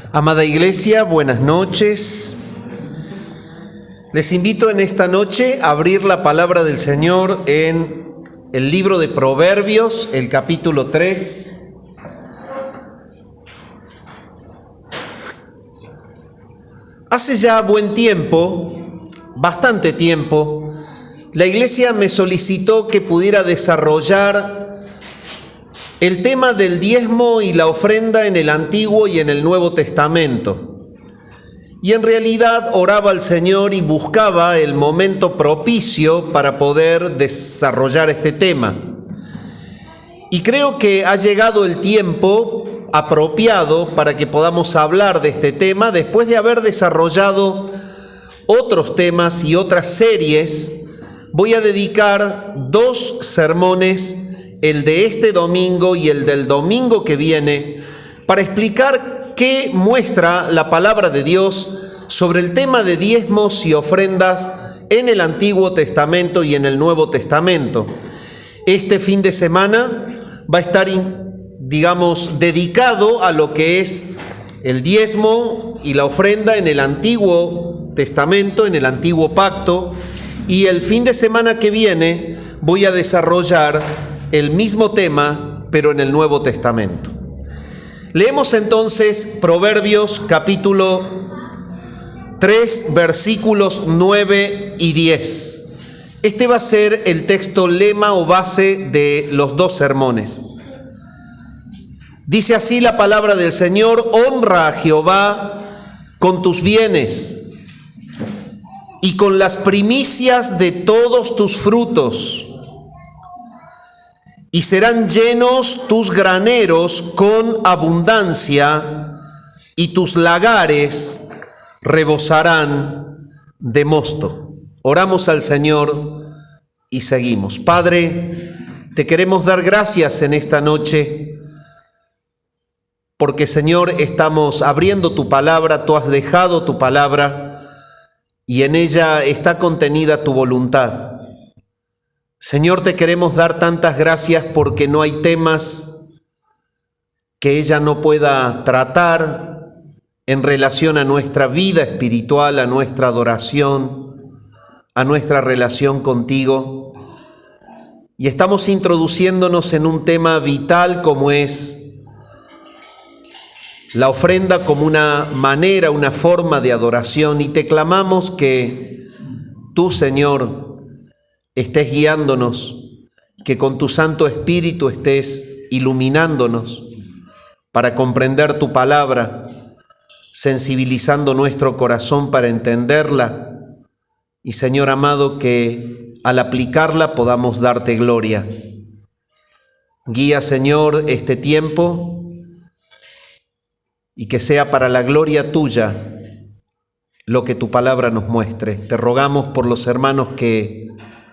Amada Iglesia, buenas noches. Les invito en esta noche a abrir la palabra del Señor en el libro de Proverbios, el capítulo 3. Hace ya buen tiempo, bastante tiempo, la Iglesia me solicitó que pudiera desarrollar el tema del diezmo y la ofrenda en el Antiguo y en el Nuevo Testamento. Y en realidad oraba al Señor y buscaba el momento propicio para poder desarrollar este tema. Y creo que ha llegado el tiempo apropiado para que podamos hablar de este tema después de haber desarrollado otros temas y otras series. Voy a dedicar 2 sermones, el de este domingo y el del domingo que viene, para explicar qué muestra la palabra de Dios sobre el tema de diezmos y ofrendas en el Antiguo Testamento y en el Nuevo Testamento. Este fin de semana va a estar, dedicado a lo que es el diezmo y la ofrenda en el Antiguo Testamento, en el Antiguo Pacto, y el fin de semana que viene voy a desarrollar el mismo tema, pero en el Nuevo Testamento. Leemos entonces Proverbios capítulo 3, versículos 9 y 10. Este va a ser el texto lema o base de los 2 sermones. Dice así la palabra del Señor: honra a Jehová con tus bienes y con las primicias de todos tus frutos, y serán llenos tus graneros con abundancia, y tus lagares rebosarán de mosto. Oramos al Señor y seguimos. Padre, te queremos dar gracias en esta noche, porque Señor, estamos abriendo tu palabra, tú has dejado tu palabra, y en ella está contenida tu voluntad. Señor, te queremos dar tantas gracias porque no hay temas que ella no pueda tratar en relación a nuestra vida espiritual, a nuestra adoración, a nuestra relación contigo. Y estamos introduciéndonos en un tema vital como es la ofrenda como una manera, una forma de adoración. Y te clamamos que tú, Señor, estés guiándonos, que con tu Santo Espíritu estés iluminándonos para comprender tu palabra, sensibilizando nuestro corazón para entenderla, y Señor amado, que al aplicarla podamos darte gloria. Guía, Señor, este tiempo, y que sea para la gloria tuya lo que tu palabra nos muestre. Te rogamos por los hermanos que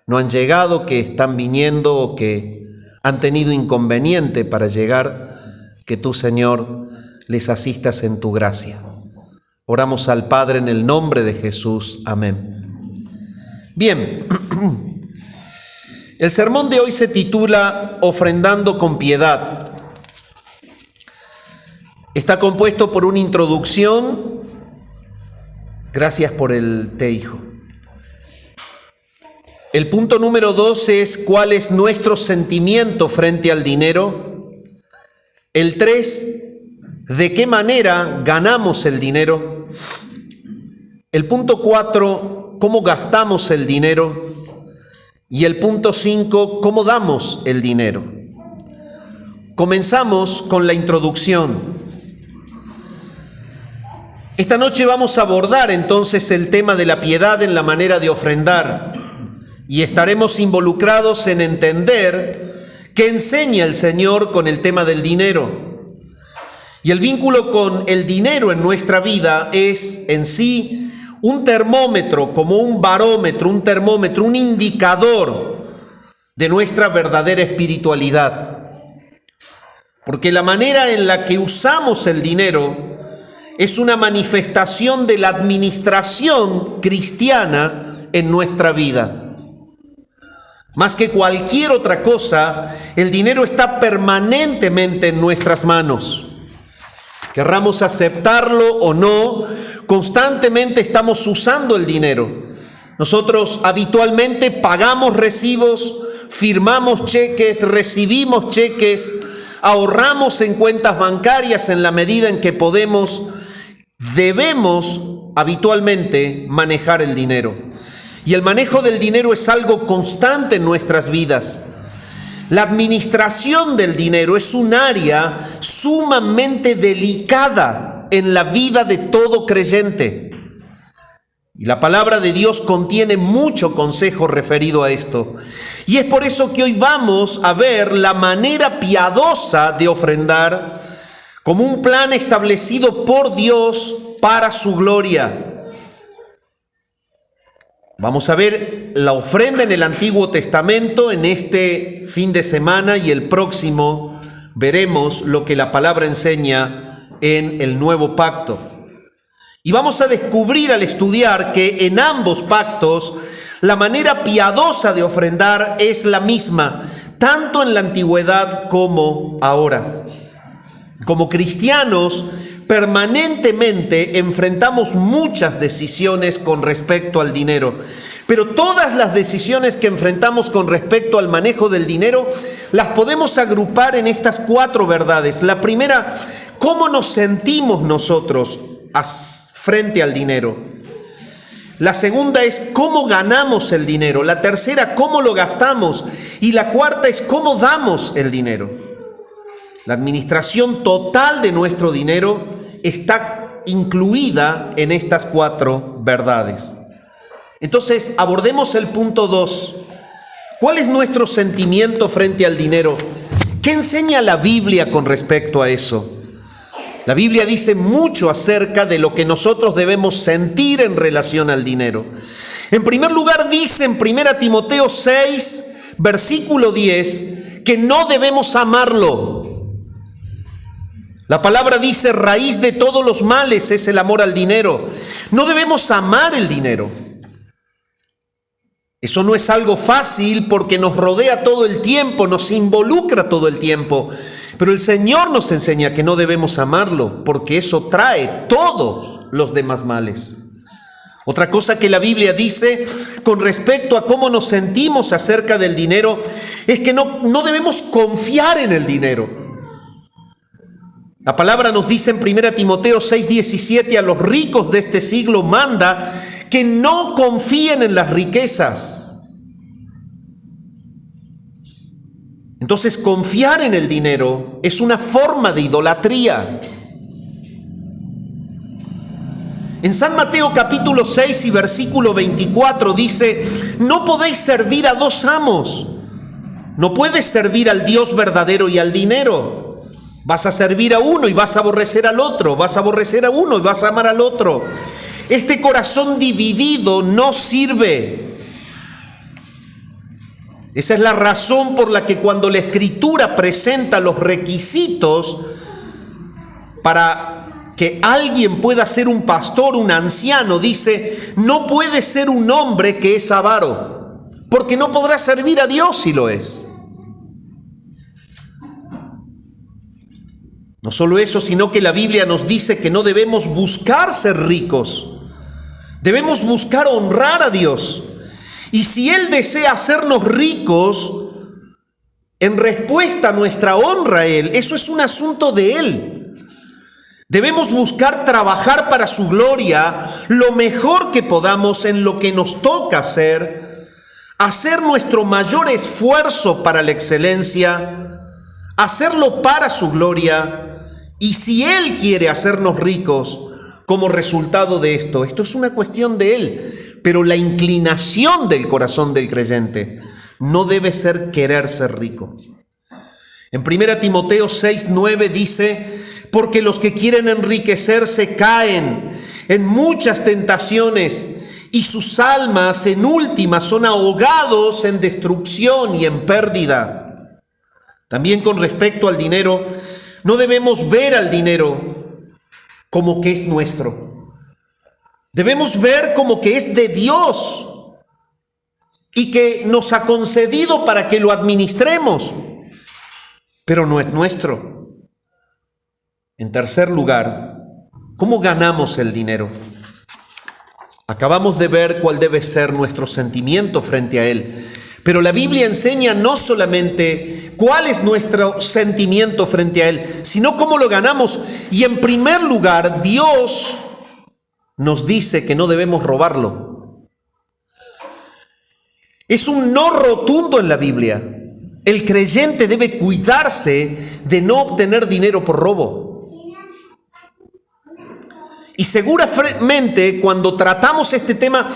no han llegado, que están viniendo o que han tenido inconveniente para llegar, que tú, Señor, les asistas en tu gracia. Oramos al Padre en el nombre de Jesús. Amén. Bien, el sermón de hoy se titula Ofrendando con piedad. Está compuesto por una introducción. Gracias por el té, hijo. El punto número 2 es cuál es nuestro sentimiento frente al dinero. El 3, de qué manera ganamos el dinero. El punto 4, cómo gastamos el dinero. Y el punto 5, cómo damos el dinero. Comenzamos con la introducción. Esta noche vamos a abordar entonces el tema de la piedad en la manera de ofrendar. Y estaremos involucrados en entender qué enseña el Señor con el tema del dinero. Y el vínculo con el dinero en nuestra vida es en sí un termómetro, como un barómetro, un termómetro, un indicador de nuestra verdadera espiritualidad. Porque la manera en la que usamos el dinero es una manifestación de la administración cristiana en nuestra vida. Más que cualquier otra cosa, el dinero está permanentemente en nuestras manos. Querramos aceptarlo o no, constantemente estamos usando el dinero. Nosotros habitualmente pagamos recibos, firmamos cheques, recibimos cheques, ahorramos en cuentas bancarias en la medida en que podemos. Debemos habitualmente manejar el dinero. Y el manejo del dinero es algo constante en nuestras vidas. La administración del dinero es un área sumamente delicada en la vida de todo creyente. Y la palabra de Dios contiene mucho consejo referido a esto. Y es por eso que hoy vamos a ver la manera piadosa de ofrendar como un plan establecido por Dios para su gloria. Vamos a ver la ofrenda en el Antiguo Testamento en este fin de semana y el próximo veremos lo que la palabra enseña en el Nuevo Pacto. Y vamos a descubrir al estudiar que en ambos pactos la manera piadosa de ofrendar es la misma, tanto en la antigüedad como ahora. Como cristianos, permanentemente enfrentamos muchas decisiones con respecto al dinero, pero todas las decisiones que enfrentamos con respecto al manejo del dinero las podemos agrupar en estas 4 verdades. La primera, ¿cómo nos sentimos nosotros frente al dinero? La segunda es cómo ganamos el dinero. La tercera, cómo lo gastamos. Y la cuarta es cómo damos el dinero. La administración total de nuestro dinero está incluida en estas 4 verdades. Entonces, abordemos el punto 2. ¿Cuál es nuestro sentimiento frente al dinero? ¿Qué enseña la Biblia con respecto a eso? La Biblia dice mucho acerca de lo que nosotros debemos sentir en relación al dinero. En primer lugar, dice en 1 Timoteo 6, versículo 10, que no debemos amarlo. La palabra dice, raíz de todos los males es el amor al dinero. No debemos amar el dinero. Eso no es algo fácil porque nos rodea todo el tiempo, nos involucra todo el tiempo. Pero el Señor nos enseña que no debemos amarlo porque eso trae todos los demás males. Otra cosa que la Biblia dice con respecto a cómo nos sentimos acerca del dinero es que no debemos confiar en el dinero. La palabra nos dice en 1 Timoteo 6:17, a los ricos de este siglo manda que no confíen en las riquezas. Entonces, confiar en el dinero es una forma de idolatría. En San Mateo capítulo 6 y versículo 24 dice, no podéis servir a 2 amos. No puedes servir al Dios verdadero y al dinero. Vas a servir a uno y vas a aborrecer al otro. Vas a aborrecer a uno y vas a amar al otro. Este corazón dividido no sirve. Esa es la razón por la que cuando la Escritura presenta los requisitos para que alguien pueda ser un pastor, un anciano, dice, no puede ser un hombre que es avaro, porque no podrá servir a Dios si lo es. No solo eso, sino que la Biblia nos dice que no debemos buscar ser ricos. Debemos buscar honrar a Dios. Y si Él desea hacernos ricos, en respuesta a nuestra honra a Él, eso es un asunto de Él. Debemos buscar trabajar para su gloria lo mejor que podamos en lo que nos toca hacer nuestro mayor esfuerzo para la excelencia, hacerlo para su gloria. Y si Él quiere hacernos ricos como resultado de esto es una cuestión de Él. Pero la inclinación del corazón del creyente no debe ser querer ser rico. En 1 Timoteo 6:9 dice, porque los que quieren enriquecerse caen en muchas tentaciones y sus almas en última son ahogados en destrucción y en pérdida. También con respecto al dinero, no debemos ver al dinero como que es nuestro. Debemos ver como que es de Dios y que nos ha concedido para que lo administremos, pero no es nuestro. En tercer lugar, ¿cómo ganamos el dinero? Acabamos de ver cuál debe ser nuestro sentimiento frente a él. Pero la Biblia enseña no solamente cuál es nuestro sentimiento frente a él, sino cómo lo ganamos. Y en primer lugar, Dios nos dice que no debemos robarlo. Es un no rotundo en la Biblia. El creyente debe cuidarse de no obtener dinero por robo. Y seguramente cuando tratamos este tema,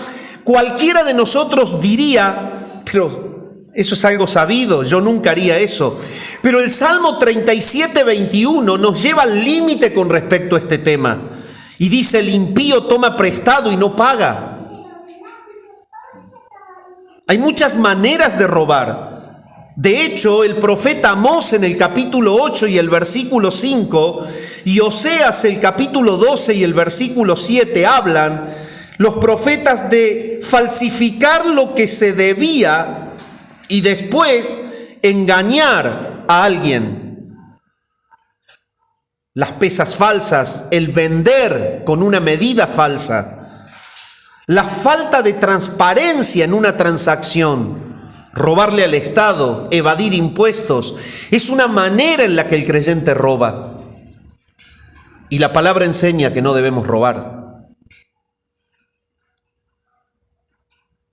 cualquiera de nosotros diría, pero eso es algo sabido, yo nunca haría eso. Pero el Salmo 37:21 nos lleva al límite con respecto a este tema. Y dice, el impío toma prestado y no paga. Hay muchas maneras de robar. De hecho, el profeta Amós en el capítulo 8 y el versículo 5, y Oseas el capítulo 12 y el versículo 7 hablan, los profetas, de falsificar lo que se debía y después engañar a alguien. Las pesas falsas, el vender con una medida falsa, la falta de transparencia en una transacción, robarle al Estado, evadir impuestos, es una manera en la que el creyente roba. Y la palabra enseña que no debemos robar.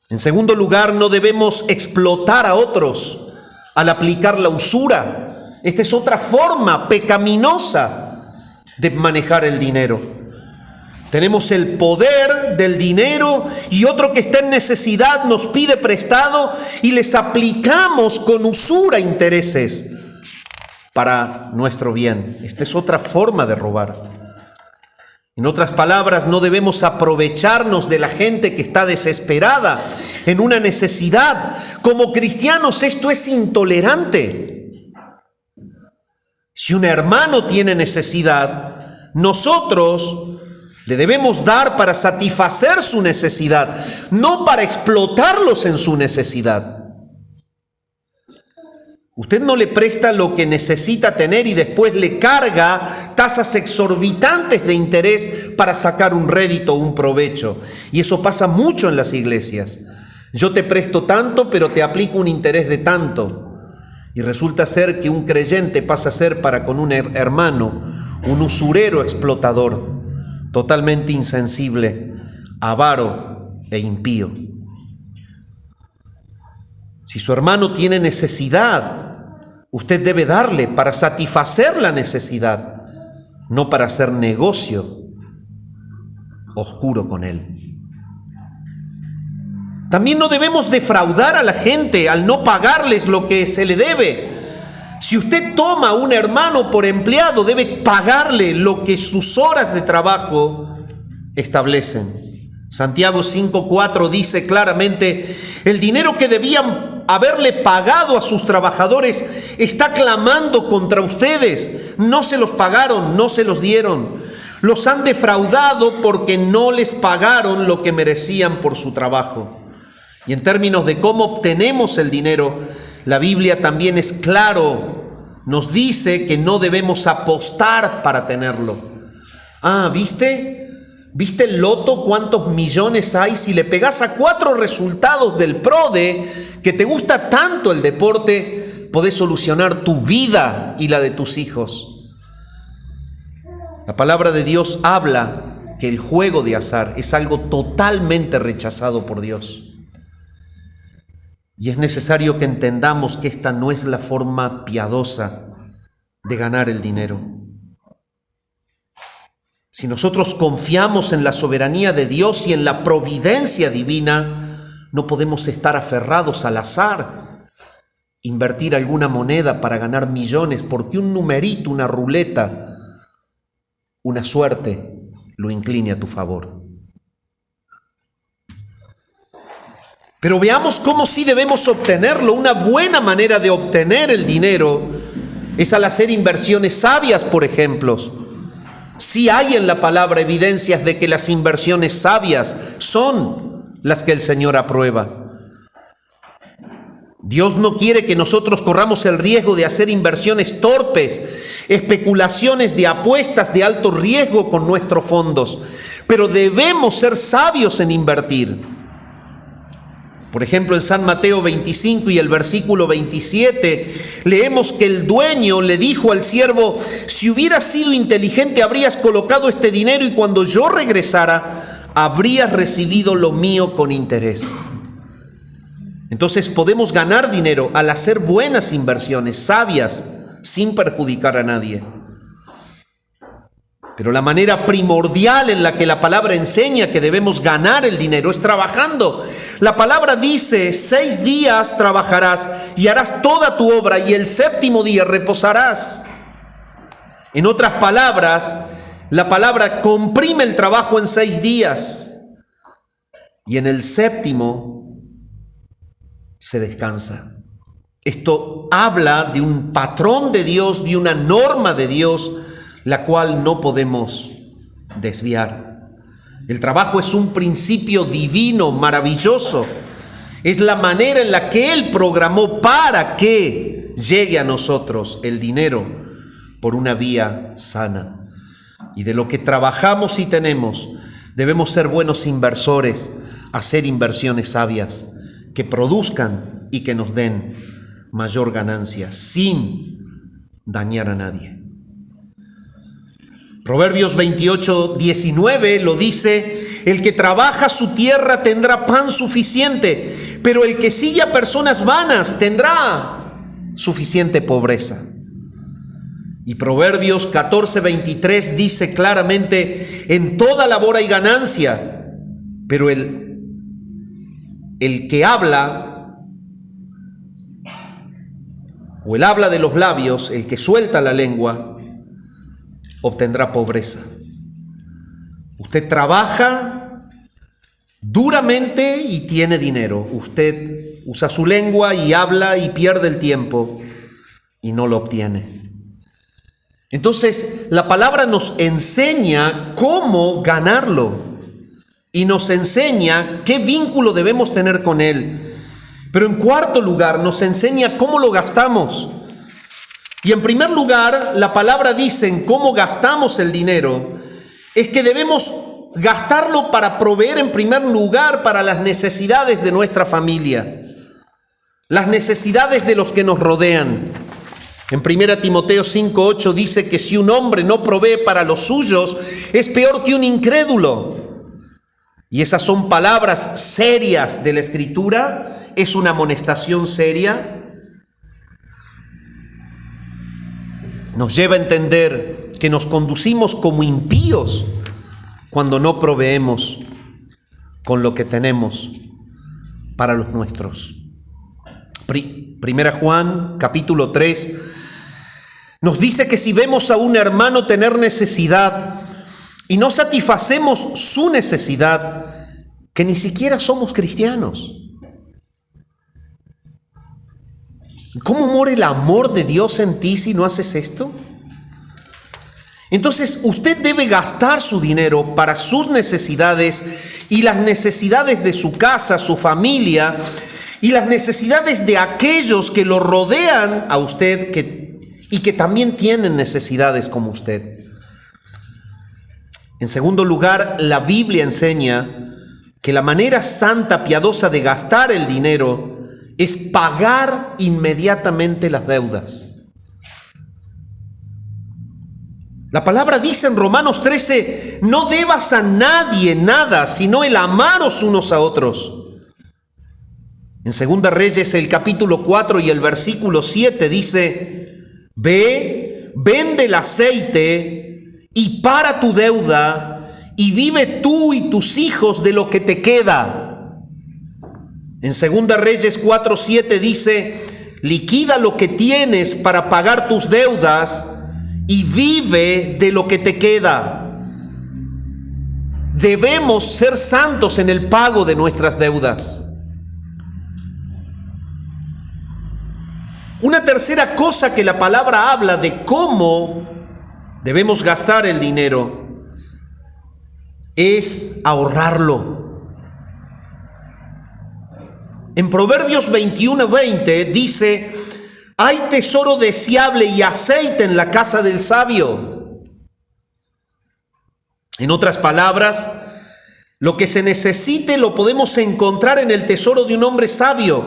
En segundo lugar, no debemos explotar a otros al aplicar la usura. Esta es otra forma pecaminosa de manejar el dinero. Tenemos el poder del dinero y otro que está en necesidad nos pide prestado y les aplicamos con usura intereses para nuestro bien. Esta es otra forma de robar. En otras palabras, no debemos aprovecharnos de la gente que está desesperada en una necesidad. Como cristianos, esto es intolerante. Si un hermano tiene necesidad, nosotros le debemos dar para satisfacer su necesidad, no para explotarlos en su necesidad. Usted no le presta lo que necesita tener y después le carga tasas exorbitantes de interés para sacar un rédito o un provecho. Y eso pasa mucho en las iglesias. Yo te presto tanto, pero te aplico un interés de tanto. Y resulta ser que un creyente pasa a ser para con un hermano un usurero explotador, totalmente insensible, avaro e impío. Si su hermano tiene necesidad, usted debe darle para satisfacer la necesidad, no para hacer negocio oscuro con él. También no debemos defraudar a la gente al no pagarles lo que se le debe. Si usted toma a un hermano por empleado, debe pagarle lo que sus horas de trabajo establecen. Santiago 5:4 dice claramente, el dinero que debían haberle pagado a sus trabajadores está clamando contra ustedes. No se los pagaron, no se los dieron. Los han defraudado porque no les pagaron lo que merecían por su trabajo. Y en términos de cómo obtenemos el dinero, la Biblia también es claro. Nos dice que no debemos apostar para tenerlo. ¿Viste? ¿Viste el loto cuántos millones hay? Si le pegás a 4 resultados del PRODE, que te gusta tanto el deporte, podés solucionar tu vida y la de tus hijos. La palabra de Dios habla que el juego de azar es algo totalmente rechazado por Dios. Y es necesario que entendamos que esta no es la forma piadosa de ganar el dinero. Si nosotros confiamos en la soberanía de Dios y en la providencia divina, no podemos estar aferrados al azar, invertir alguna moneda para ganar millones, porque un numerito, una ruleta, una suerte, lo incline a tu favor. Pero veamos cómo sí debemos obtenerlo. Una buena manera de obtener el dinero es al hacer inversiones sabias, por ejemplo. Sí hay en la palabra evidencias de que las inversiones sabias son las que el Señor aprueba. Dios no quiere que nosotros corramos el riesgo de hacer inversiones torpes, especulaciones de apuestas de alto riesgo con nuestros fondos, pero debemos ser sabios en invertir. Por ejemplo, en San Mateo 25 y el versículo 27, leemos que el dueño le dijo al siervo: si hubieras sido inteligente, habrías colocado este dinero y cuando yo regresara, habrías recibido lo mío con interés. Entonces podemos ganar dinero al hacer buenas inversiones, sabias, sin perjudicar a nadie. Pero la manera primordial en la que la palabra enseña que debemos ganar el dinero es trabajando. La palabra dice: 6 días trabajarás y harás toda tu obra y el 7º día reposarás. En otras palabras, la palabra comprime el trabajo en 6 días y en el 7º se descansa. Esto habla de un patrón de Dios, de una norma de Dios, la cual no podemos desviar. El trabajo es un principio divino, maravilloso. Es la manera en la que Él programó para que llegue a nosotros el dinero por una vía sana. Y de lo que trabajamos y tenemos, debemos ser buenos inversores, hacer inversiones sabias que produzcan y que nos den mayor ganancia sin dañar a nadie. Proverbios 28:19 lo dice: el que trabaja su tierra tendrá pan suficiente, pero el que sigue a personas vanas tendrá suficiente pobreza. Y Proverbios 14:23 dice claramente: en toda labor hay ganancia, pero el que habla, o el habla de los labios, el que suelta la lengua, obtendrá pobreza. Usted trabaja duramente y tiene dinero. Usted usa su lengua y habla y pierde el tiempo y no lo obtiene. Entonces, la palabra nos enseña cómo ganarlo y nos enseña qué vínculo debemos tener con Él. Pero en cuarto lugar, nos enseña cómo lo gastamos. Y en primer lugar, la palabra dice en cómo gastamos el dinero, es que debemos gastarlo para proveer en primer lugar para las necesidades de nuestra familia, las necesidades de los que nos rodean. En 1 Timoteo 5:8 dice que si un hombre no provee para los suyos, es peor que un incrédulo. Y esas son palabras serias de la Escritura. Es una amonestación seria. Nos lleva a entender que nos conducimos como impíos cuando no proveemos con lo que tenemos para los nuestros. Primera Juan, capítulo 3, nos dice que si vemos a un hermano tener necesidad y no satisfacemos su necesidad, que ni siquiera somos cristianos. ¿Cómo mora el amor de Dios en ti si no haces esto? Entonces, usted debe gastar su dinero para sus necesidades y las necesidades de su casa, su familia y las necesidades de aquellos que lo rodean a usted y que también tienen necesidades como usted. En segundo lugar, la Biblia enseña que la manera santa, piadosa de gastar el dinero es pagar inmediatamente las deudas. La palabra dice en Romanos 13: no debas a nadie nada, sino el amaros unos a otros. En Segunda Reyes, el capítulo 4 y el versículo 7 dice: ve, vende el aceite y para tu deuda, y vive tú y tus hijos de lo que te queda. En Segunda Reyes 4:7 dice: liquida lo que tienes para pagar tus deudas y vive de lo que te queda. Debemos ser santos en el pago de nuestras deudas. Una tercera cosa que la palabra habla de cómo debemos gastar el dinero es ahorrarlo. En Proverbios 21:20 dice: hay tesoro deseable y aceite en la casa del sabio. En otras palabras, lo que se necesite lo podemos encontrar en el tesoro de un hombre sabio.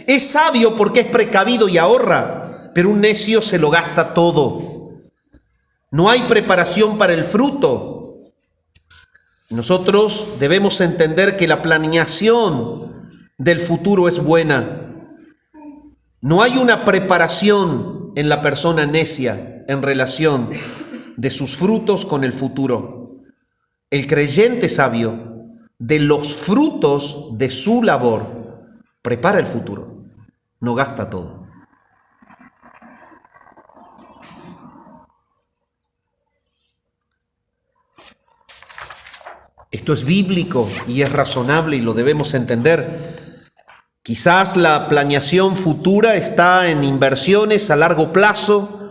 Es sabio porque es precavido y ahorra, pero un necio se lo gasta todo. No hay preparación para el fruto. Nosotros debemos entender que la planeación del futuro es buena. No hay una preparación en la persona necia en relación de sus frutos con el futuro. El creyente sabio, de los frutos de su labor, prepara el futuro, no gasta todo. Esto es bíblico y es razonable y lo debemos entender. Quizás la planeación futura está en inversiones a largo plazo,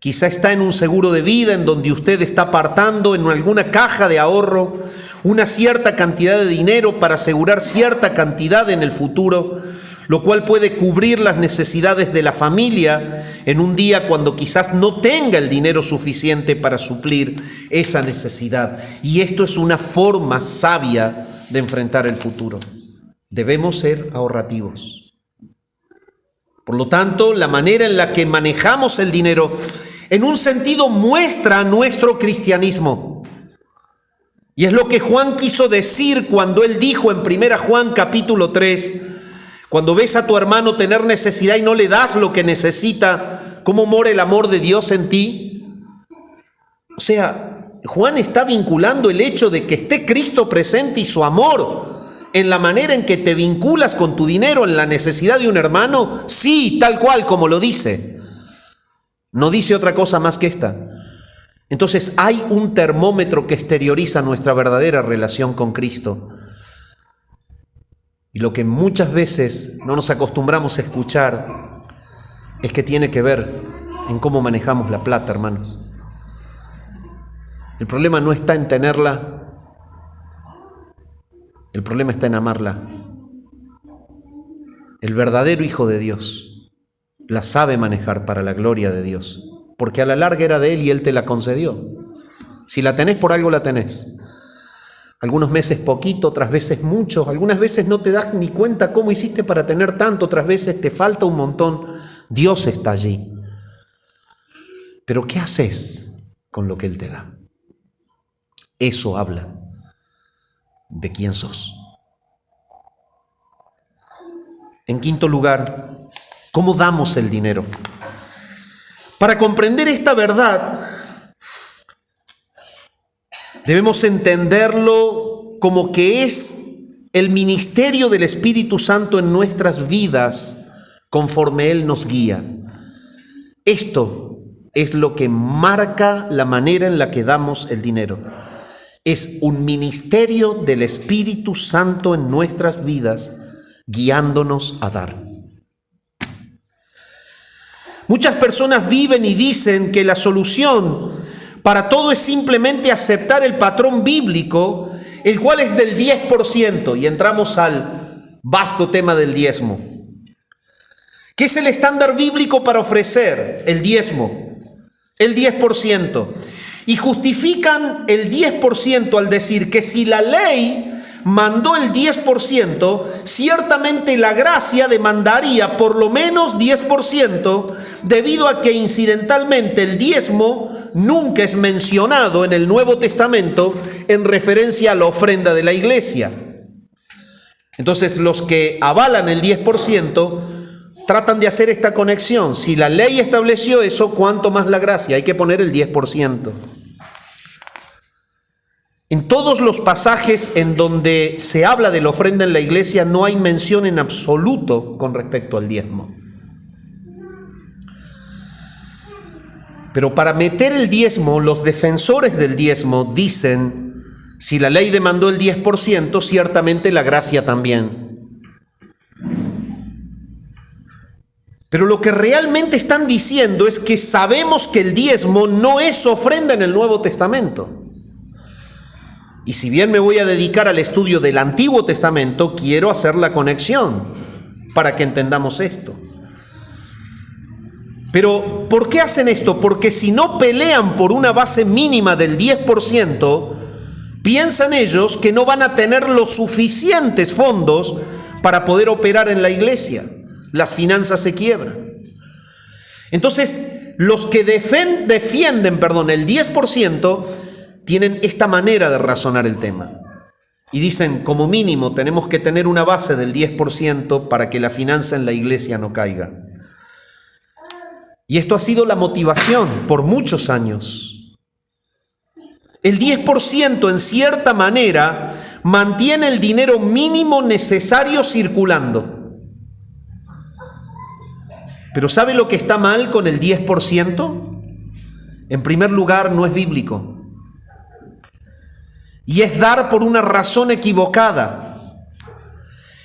quizá está en un seguro de vida en donde usted está apartando en alguna caja de ahorro una cierta cantidad de dinero para asegurar cierta cantidad en el futuro, lo cual puede cubrir las necesidades de la familia en un día cuando quizás no tenga el dinero suficiente para suplir esa necesidad. Y esto es una forma sabia de enfrentar el futuro. Debemos ser ahorrativos. Por lo tanto, la manera en la que manejamos el dinero, en un sentido, muestra nuestro cristianismo. Y es lo que Juan quiso decir cuando él dijo en 1 Juan capítulo 3, cuando ves a tu hermano tener necesidad y no le das lo que necesita, ¿cómo mora el amor de Dios en ti? O sea, Juan está vinculando el hecho de que esté Cristo presente y su amor en la manera en que te vinculas con tu dinero en la necesidad de un hermano, sí, tal cual como lo dice. No dice otra cosa más que esta. Entonces hay un termómetro que exterioriza nuestra verdadera relación con Cristo. Y lo que muchas veces no nos acostumbramos a escuchar es que tiene que ver en cómo manejamos la plata, hermanos. El problema no está en tenerla. El problema está en amarla. El verdadero Hijo de Dios la sabe manejar para la gloria de Dios, porque a la larga era de Él y Él te la concedió. Si la tenés, por algo la tenés. Algunos meses poquito, otras veces mucho, algunas veces no te das ni cuenta cómo hiciste para tener tanto, otras veces te falta un montón. Dios está allí. Pero ¿qué haces con lo que Él te da? Eso habla de quién sos. En quinto lugar, ¿cómo damos el dinero? Para comprender esta verdad, debemos entenderlo como que es el ministerio del Espíritu Santo en nuestras vidas conforme Él nos guía. Esto es lo que marca la manera en la que damos el dinero. Es un ministerio del Espíritu Santo en nuestras vidas, guiándonos a dar. Muchas personas viven y dicen que la solución para todo es simplemente aceptar el patrón bíblico, el cual es del 10%, y entramos al vasto tema del diezmo. ¿Qué es el estándar bíblico para ofrecer el diezmo? El 10%. Y justifican el 10% al decir que si la ley mandó el 10%, ciertamente la gracia demandaría por lo menos 10%, debido a que incidentalmente el diezmo nunca es mencionado en el Nuevo Testamento en referencia a la ofrenda de la iglesia. Entonces los que avalan el 10% tratan de hacer esta conexión. Si la ley estableció eso, ¿cuánto más la gracia? Hay que poner el 10%. En todos los pasajes en donde se habla de la ofrenda en la iglesia no hay mención en absoluto con respecto al diezmo. Pero para meter el diezmo, los defensores del diezmo dicen, si la ley demandó el 10%, ciertamente la gracia también. Pero lo que realmente están diciendo es que sabemos que el diezmo no es ofrenda en el Nuevo Testamento. Y si bien me voy a dedicar al estudio del Antiguo Testamento, quiero hacer la conexión. para que entendamos esto. Pero, ¿por qué hacen esto? Porque si no pelean por una base mínima del 10%, piensan ellos que no van a tener los suficientes fondos para poder operar en la iglesia. Las finanzas se quiebran. Entonces, los que defienden, el 10%, tienen esta manera de razonar el tema. Y dicen, como mínimo, tenemos que tener una base del 10% para que la finanza en la iglesia no caiga. Y esto ha sido la motivación por muchos años. El 10% en cierta manera mantiene el dinero mínimo necesario circulando. Pero ¿sabe lo que está mal con el 10%? En primer lugar, no es bíblico. Y es dar por una razón equivocada.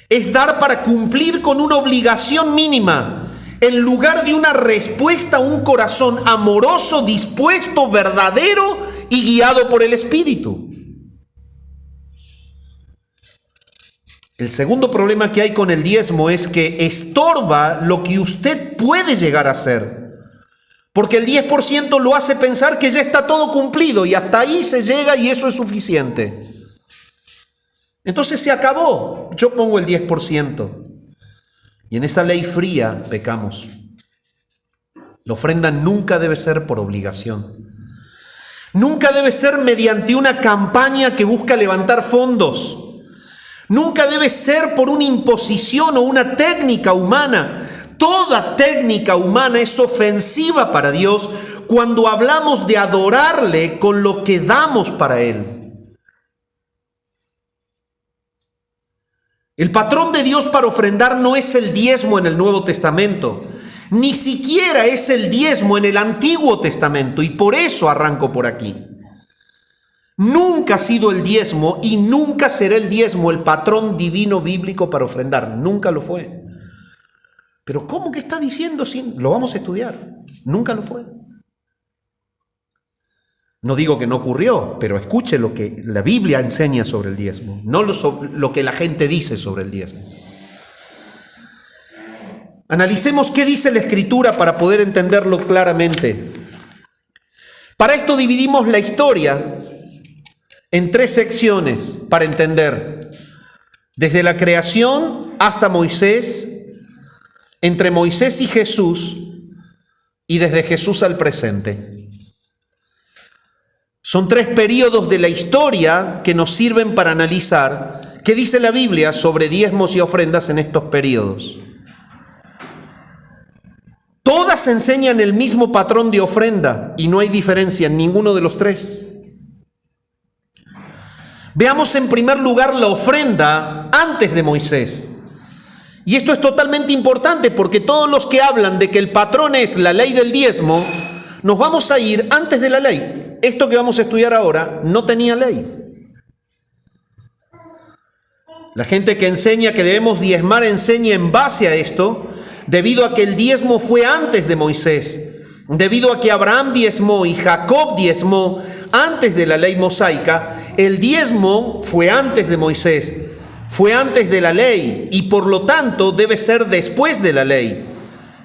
Es dar para cumplir con una obligación mínima, en lugar de una respuesta a un corazón amoroso, dispuesto, verdadero y guiado por el Espíritu. El segundo problema que hay con el diezmo es que estorba lo que usted puede llegar a hacer. Porque el 10% lo hace pensar que ya está todo cumplido y hasta ahí se llega y eso es suficiente. Entonces se acabó. Yo pongo el 10%. Y en esa ley fría pecamos. La ofrenda nunca debe ser por obligación. Nunca debe ser mediante una campaña que busca levantar fondos. Nunca debe ser por una imposición o una técnica humana. Toda técnica humana es ofensiva para Dios cuando hablamos de adorarle con lo que damos para Él. El patrón de Dios para ofrendar no es el diezmo en el Nuevo Testamento, ni siquiera es el diezmo en el Antiguo Testamento, y por eso arranco por aquí. Nunca ha sido el diezmo y nunca será el diezmo el patrón divino bíblico para ofrendar, nunca lo fue. Pero ¿cómo que está diciendo? Lo vamos a estudiar, nunca lo fue. No digo que no ocurrió, pero escuche lo que la Biblia enseña sobre el diezmo, no lo que la gente dice sobre el diezmo. Analicemos qué dice la Escritura para poder entenderlo claramente. Para esto dividimos la historia en 3 secciones para entender. Desde la creación hasta Moisés, entre Moisés y Jesús, y desde Jesús al presente. Son 3 periodos de la historia que nos sirven para analizar qué dice la Biblia sobre diezmos y ofrendas en estos periodos. Todas enseñan el mismo patrón de ofrenda y no hay diferencia en ninguno de los 3. Veamos en primer lugar la ofrenda antes de Moisés. Y esto es totalmente importante porque todos los que hablan de que el patrón es la ley del diezmo, nos vamos a ir antes de la ley. Esto que vamos a estudiar ahora no tenía ley. La gente que enseña que debemos diezmar enseña en base a esto, debido a que el diezmo fue antes de Moisés, debido a que Abraham diezmó y Jacob diezmó antes de la ley mosaica. El diezmo fue antes de Moisés, fue antes de la ley y por lo tanto debe ser después de la ley.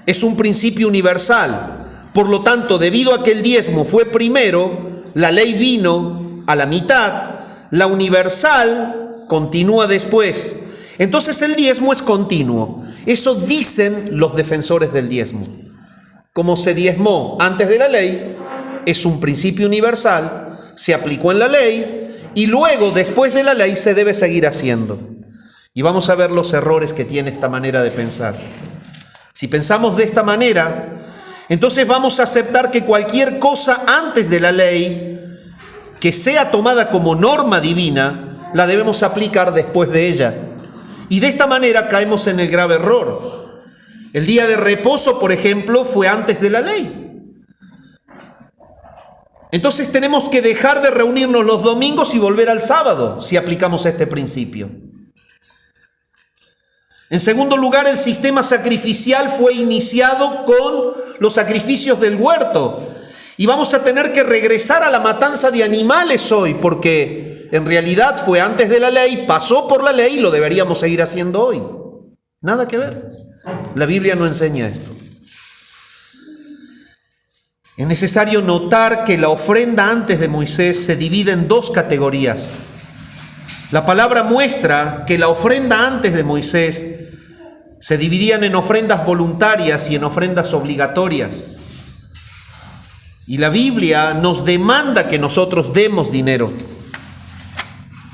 Es un principio universal. Por lo tanto, debido a que el diezmo fue primero, la ley vino a la mitad, la universal continúa después. Entonces el diezmo es continuo. Eso dicen los defensores del diezmo. Como se diezmó antes de la ley, es un principio universal, se aplicó en la ley y luego, después de la ley, se debe seguir haciendo. Y vamos a ver los errores que tiene esta manera de pensar. Si pensamos de esta manera, entonces vamos a aceptar que cualquier cosa antes de la ley que sea tomada como norma divina, la debemos aplicar después de ella. Y de esta manera caemos en el grave error. El día de reposo, por ejemplo, fue antes de la ley. Entonces tenemos que dejar de reunirnos los domingos y volver al sábado, si aplicamos este principio. En segundo lugar, el sistema sacrificial fue iniciado con los sacrificios del huerto. Y vamos a tener que regresar a la matanza de animales hoy, porque en realidad fue antes de la ley, pasó por la ley y lo deberíamos seguir haciendo hoy. Nada que ver. La Biblia no enseña esto. Es necesario notar que la ofrenda antes de Moisés se divide en dos categorías. La palabra muestra que la ofrenda antes de Moisés se dividían en ofrendas voluntarias y en ofrendas obligatorias. Y la Biblia nos demanda que nosotros demos dinero.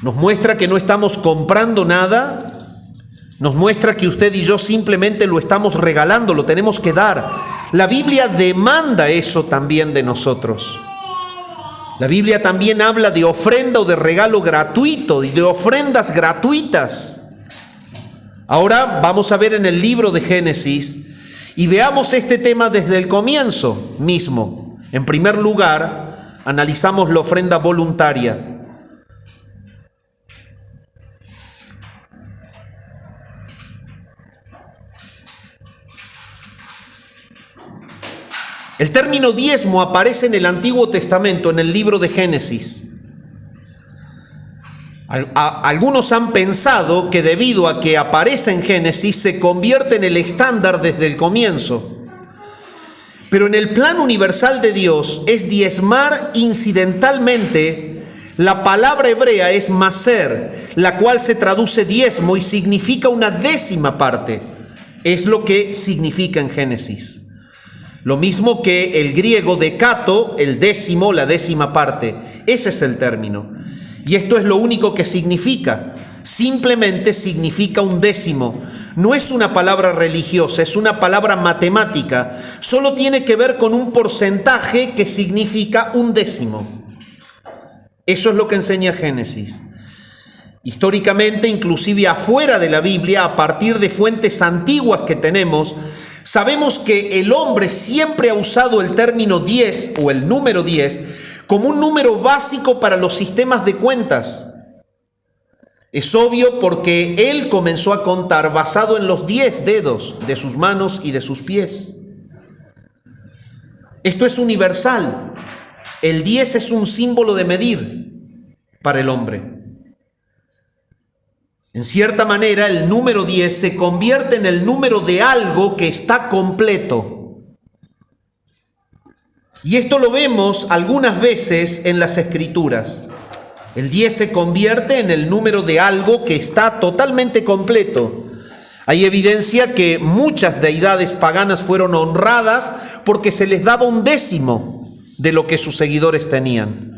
Nos muestra que no estamos comprando nada. Nos muestra que usted y yo simplemente lo estamos regalando, lo tenemos que dar. La Biblia demanda eso también de nosotros. La Biblia también habla de ofrenda o de regalo gratuito y de ofrendas gratuitas. Ahora vamos a ver en el libro de Génesis y veamos este tema desde el comienzo mismo. En primer lugar, analizamos la ofrenda voluntaria. El término diezmo aparece en el Antiguo Testamento, en el libro de Génesis. Algunos han pensado que debido a que aparece en Génesis se convierte en el estándar desde el comienzo. Pero en el plan universal de Dios es diezmar incidentalmente. La palabra hebrea es maser, la cual se traduce diezmo y significa una décima parte. Es lo que significa en Génesis. Lo mismo que el griego decato, el décimo, la décima parte. Ese es el término. Y esto es lo único que significa. Simplemente significa un décimo. No es una palabra religiosa, es una palabra matemática. Solo tiene que ver con un porcentaje que significa un décimo. Eso es lo que enseña Génesis. Históricamente, inclusive afuera de la Biblia, a partir de fuentes antiguas que tenemos, sabemos que el hombre siempre ha usado el término 10 o el número 10 como un número básico para los sistemas de cuentas. Es obvio porque él comenzó a contar basado en los 10 dedos de sus manos y de sus pies. Esto es universal. El 10 es un símbolo de medir para el hombre. En cierta manera, el número 10 se convierte en el número de algo que está completo. Y esto lo vemos algunas veces en las Escrituras. El 10 se convierte en el número de algo que está totalmente completo. Hay evidencia que muchas deidades paganas fueron honradas porque se les daba un décimo de lo que sus seguidores tenían.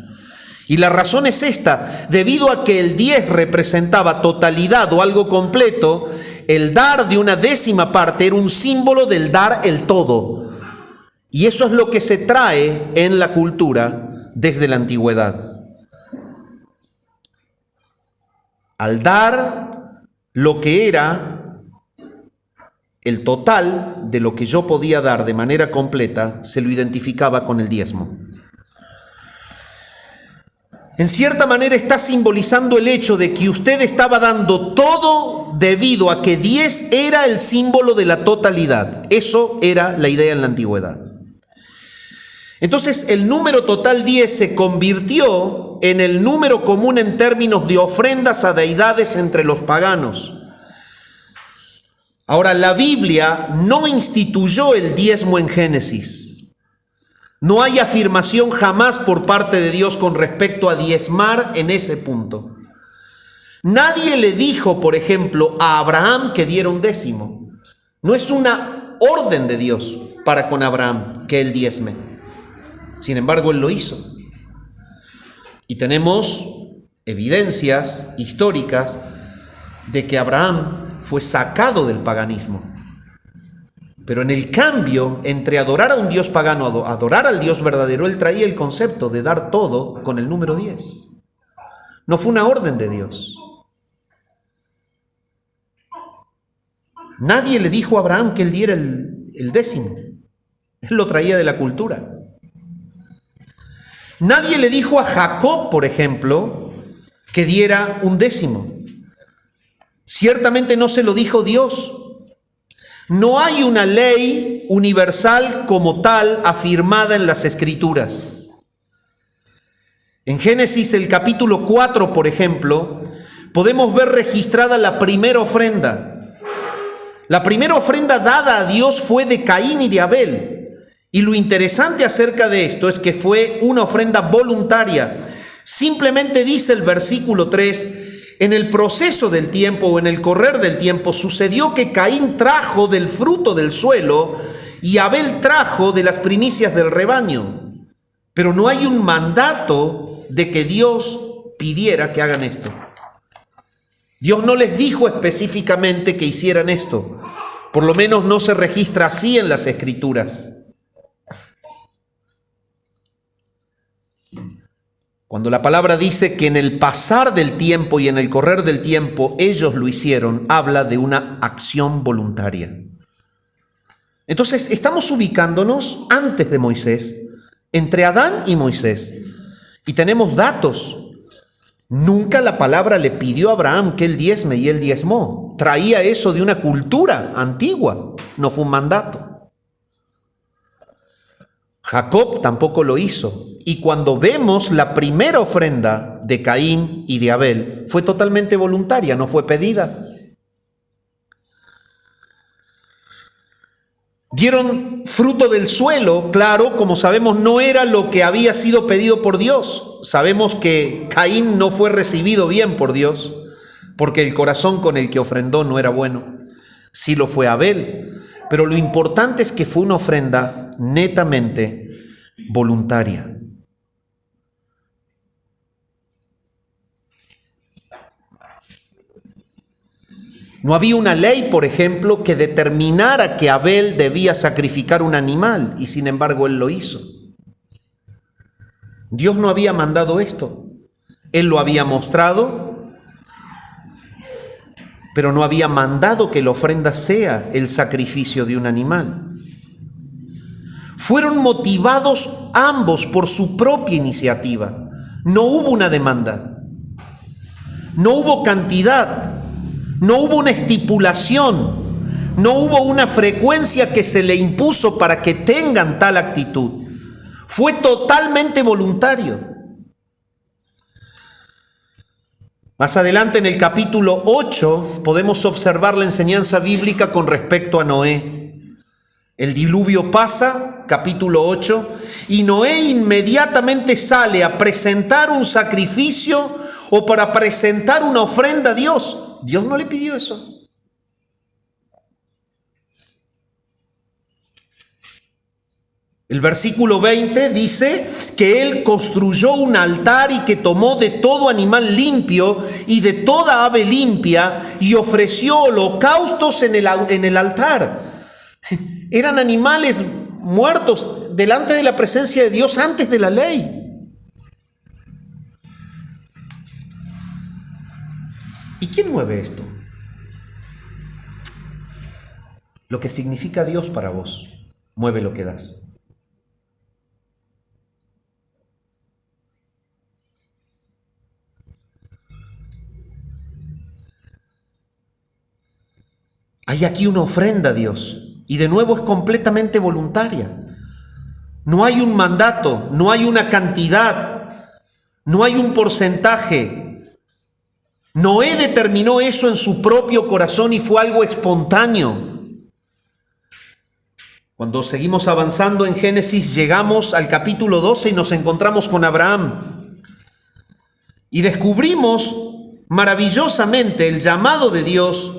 Y la razón es esta: debido a que el 10 representaba totalidad o algo completo, el dar de una décima parte era un símbolo del dar el todo. Y eso es lo que se trae en la cultura desde la antigüedad. Al dar lo que era el total de lo que yo podía dar de manera completa, se lo identificaba con el diezmo. En cierta manera está simbolizando el hecho de que usted estaba dando todo debido a que 10 era el símbolo de la totalidad. Eso era la idea en la antigüedad. Entonces el número total 10 se convirtió en el número común en términos de ofrendas a deidades entre los paganos. Ahora, la Biblia no instituyó el diezmo en Génesis. No hay afirmación jamás por parte de Dios con respecto a diezmar en ese punto. Nadie le dijo, por ejemplo, a Abraham que diera un décimo. No es una orden de Dios para con Abraham que él diezme. Sin embargo, él lo hizo. Y tenemos evidencias históricas de que Abraham fue sacado del paganismo. Pero en el cambio, entre adorar a un Dios pagano, adorar al Dios verdadero, él traía el concepto de dar todo con el número 10. No fue una orden de Dios. Nadie le dijo a Abraham que él diera el décimo. Él lo traía de la cultura. Nadie le dijo a Jacob, por ejemplo, que diera un décimo. Ciertamente no se lo dijo Dios. No hay una ley universal como tal afirmada en las Escrituras. En Génesis, el capítulo 4, por ejemplo, podemos ver registrada la primera ofrenda. La primera ofrenda dada a Dios fue de Caín y de Abel. Y lo interesante acerca de esto es que fue una ofrenda voluntaria. Simplemente dice el versículo 3, en el proceso del tiempo o en el correr del tiempo sucedió que Caín trajo del fruto del suelo y Abel trajo de las primicias del rebaño. Pero no hay un mandato de que Dios pidiera que hagan esto. Dios no les dijo específicamente que hicieran esto. Por lo menos no se registra así en las Escrituras. Cuando la palabra dice que en el pasar del tiempo y en el correr del tiempo ellos lo hicieron, habla de una acción voluntaria. Entonces estamos ubicándonos antes de Moisés, entre Adán y Moisés, y tenemos datos. Nunca la palabra le pidió a Abraham que él diezme y él diezmó. Traía eso de una cultura antigua, no fue un mandato. Jacob tampoco lo hizo. Y cuando vemos la primera ofrenda de Caín y de Abel, fue totalmente voluntaria, no fue pedida. Dieron fruto del suelo, claro, como sabemos, no era lo que había sido pedido por Dios. Sabemos que Caín no fue recibido bien por Dios, porque el corazón con el que ofrendó no era bueno. Sí lo fue Abel, pero lo importante es que fue una ofrenda netamente voluntaria. No había una ley, por ejemplo, que determinara que Abel debía sacrificar un animal, y sin embargo él lo hizo. Dios no había mandado esto. Él lo había mostrado, pero no había mandado que la ofrenda sea el sacrificio de un animal. Fueron motivados ambos por su propia iniciativa. No hubo una demanda, no hubo cantidad, no hubo una estipulación, no hubo una frecuencia que se le impuso para que tengan tal actitud. Fue totalmente voluntario. Más adelante en el capítulo 8 podemos observar la enseñanza bíblica con respecto a Noé. El diluvio pasa, capítulo 8, y Noé inmediatamente sale a presentar un sacrificio o para presentar una ofrenda a Dios. Dios no le pidió eso. El versículo 20 dice que él construyó un altar y que tomó de todo animal limpio y de toda ave limpia y ofreció holocaustos en el altar. Eran animales muertos delante de la presencia de Dios antes de la ley. ¿Y quién mueve esto? Lo que significa Dios para vos, mueve lo que das. Hay aquí una ofrenda a Dios y de nuevo es completamente voluntaria. No hay un mandato, no hay una cantidad, no hay un porcentaje. Noé determinó eso en su propio corazón y fue algo espontáneo. Cuando seguimos avanzando en Génesis, llegamos al capítulo 12 y nos encontramos con Abraham. Y descubrimos maravillosamente el llamado de Dios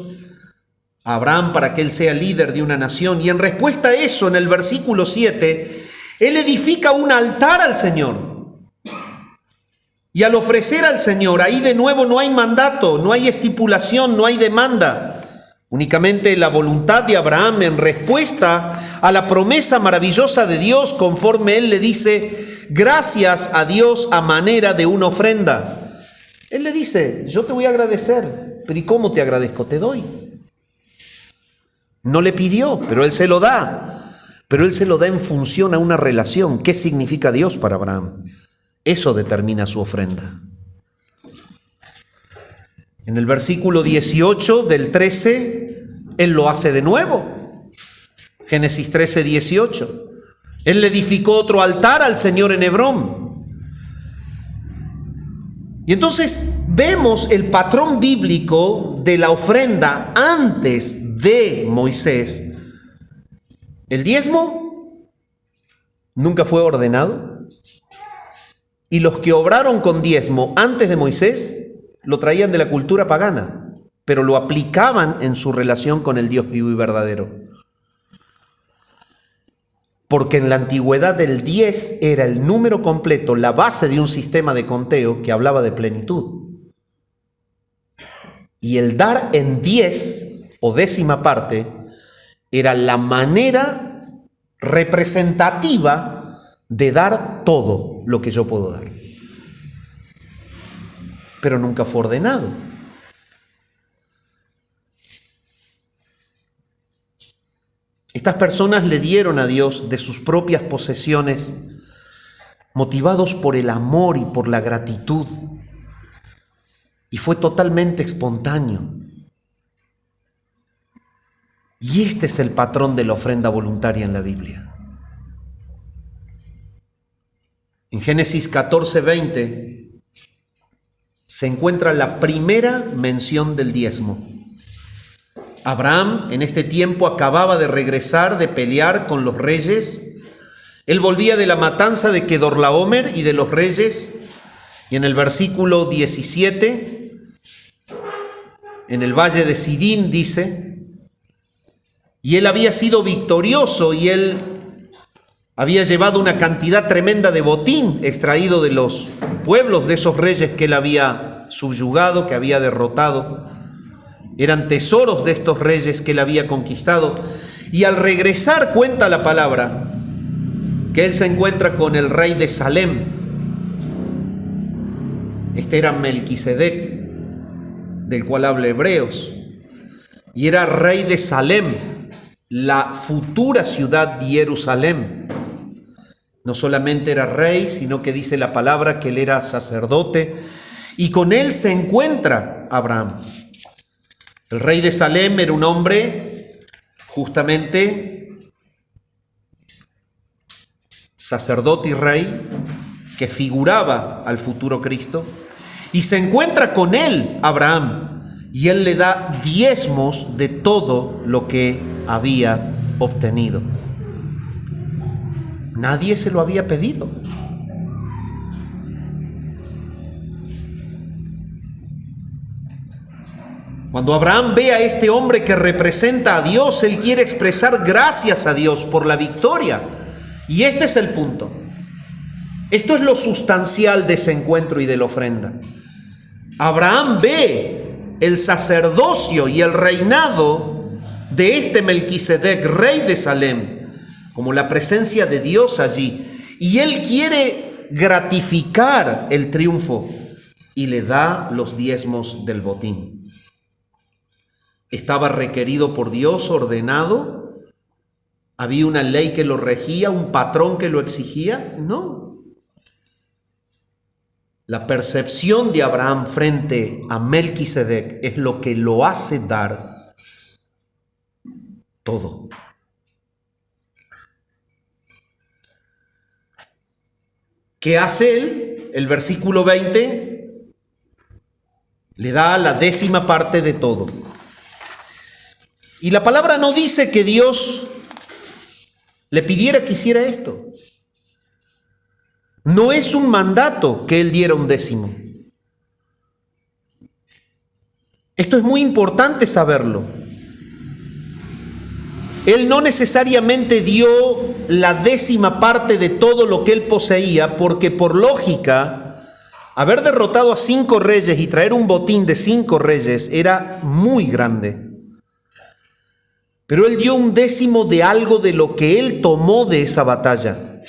a Abraham para que él sea líder de una nación. Y en respuesta a eso, en el versículo 7, él edifica un altar al Señor. Y al ofrecer al Señor, ahí de nuevo no hay mandato, no hay estipulación, no hay demanda. Únicamente la voluntad de Abraham en respuesta a la promesa maravillosa de Dios, conforme él le dice, gracias a Dios a manera de una ofrenda. Él le dice, yo te voy a agradecer, pero ¿y cómo te agradezco? Te doy. No le pidió, pero él se lo da. Pero él se lo da en función a una relación. ¿Qué significa Dios para Abraham? Eso determina su ofrenda. En el versículo 18 del 13, él lo hace de nuevo. Génesis 13, 18. Él le edificó otro altar al Señor en Hebrón. Y entonces vemos el patrón bíblico de la ofrenda antes de Moisés, el diezmo nunca fue ordenado, y los que obraron con diezmo antes de Moisés lo traían de la cultura pagana, pero lo aplicaban en su relación con el Dios vivo y verdadero. Porque en la antigüedad el 10 era el número completo, la base de un sistema de conteo que hablaba de plenitud. Y el dar en 10 o décima parte era la manera representativa de dar todo lo que yo puedo dar. Pero nunca fue ordenado. Estas personas le dieron a Dios de sus propias posesiones, motivados por el amor y por la gratitud, y fue totalmente espontáneo. Y este es el patrón de la ofrenda voluntaria en la Biblia. En Génesis 14:20 se encuentra la primera mención del diezmo. Abraham en este tiempo acababa de regresar de pelear con los reyes. Él volvía de la matanza de Kedorlaomer y de los reyes. Y en el versículo 17, en el valle de Sidín dice, y él había sido victorioso y él había llevado una cantidad tremenda de botín extraído de los pueblos de esos reyes que él había subyugado, que había derrotado. Eran tesoros de estos reyes que él había conquistado. Y al regresar, cuenta la palabra, que él se encuentra con el rey de Salem. Este era Melquisedec, del cual habla Hebreos. Y era rey de Salem, la futura ciudad de Jerusalén. No solamente era rey, sino que dice la palabra que él era sacerdote. Y con él se encuentra Abraham. El rey de Salem era un hombre justamente sacerdote y rey que figuraba al futuro Cristo, y se encuentra con él Abraham, y él le da diezmos de todo lo que había obtenido. Nadie se lo había pedido. Cuando Abraham ve a este hombre que representa a Dios, él quiere expresar gracias a Dios por la victoria. Y este es el punto. Esto es lo sustancial de ese encuentro y de la ofrenda. Abraham ve el sacerdocio y el reinado de este Melquisedec, rey de Salem, como la presencia de Dios allí. Y él quiere gratificar el triunfo y le da los diezmos del botín. Estaba requerido por Dios, ordenado. ¿Había una ley que lo regía, un patrón que lo exigía? No. La percepción de Abraham frente a Melquisedec es lo que lo hace dar todo. ¿Qué hace él? El versículo 20 le da la décima parte de todo. Y la palabra no dice que Dios le pidiera que hiciera esto. No es un mandato que él diera un décimo. Esto es muy importante saberlo. Él no necesariamente dio la décima parte de todo lo que él poseía, porque por lógica, haber derrotado a 5 reyes y traer un botín de 5 reyes era muy grande. Pero él dio un décimo de algo de lo que él tomó de esa batalla.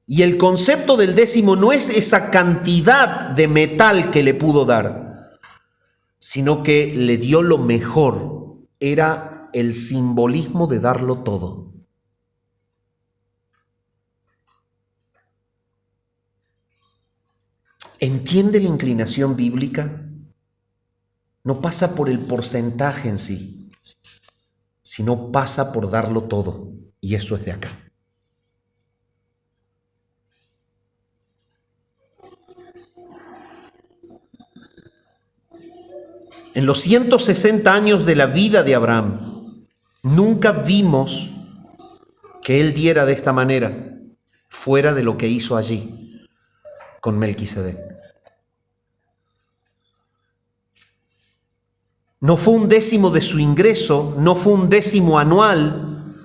Y el concepto del décimo no es esa cantidad de metal que le pudo dar, sino que le dio lo mejor. Era el simbolismo de darlo todo. ¿Entiende la inclinación bíblica? No pasa por el porcentaje en sí, sino pasa por darlo todo, y eso es de acá. En los 160 años de la vida de Abraham, Nunca vimos que él diera de esta manera, fuera de lo que hizo allí con Melquisedec. No fue un décimo de su ingreso, no fue un décimo anual,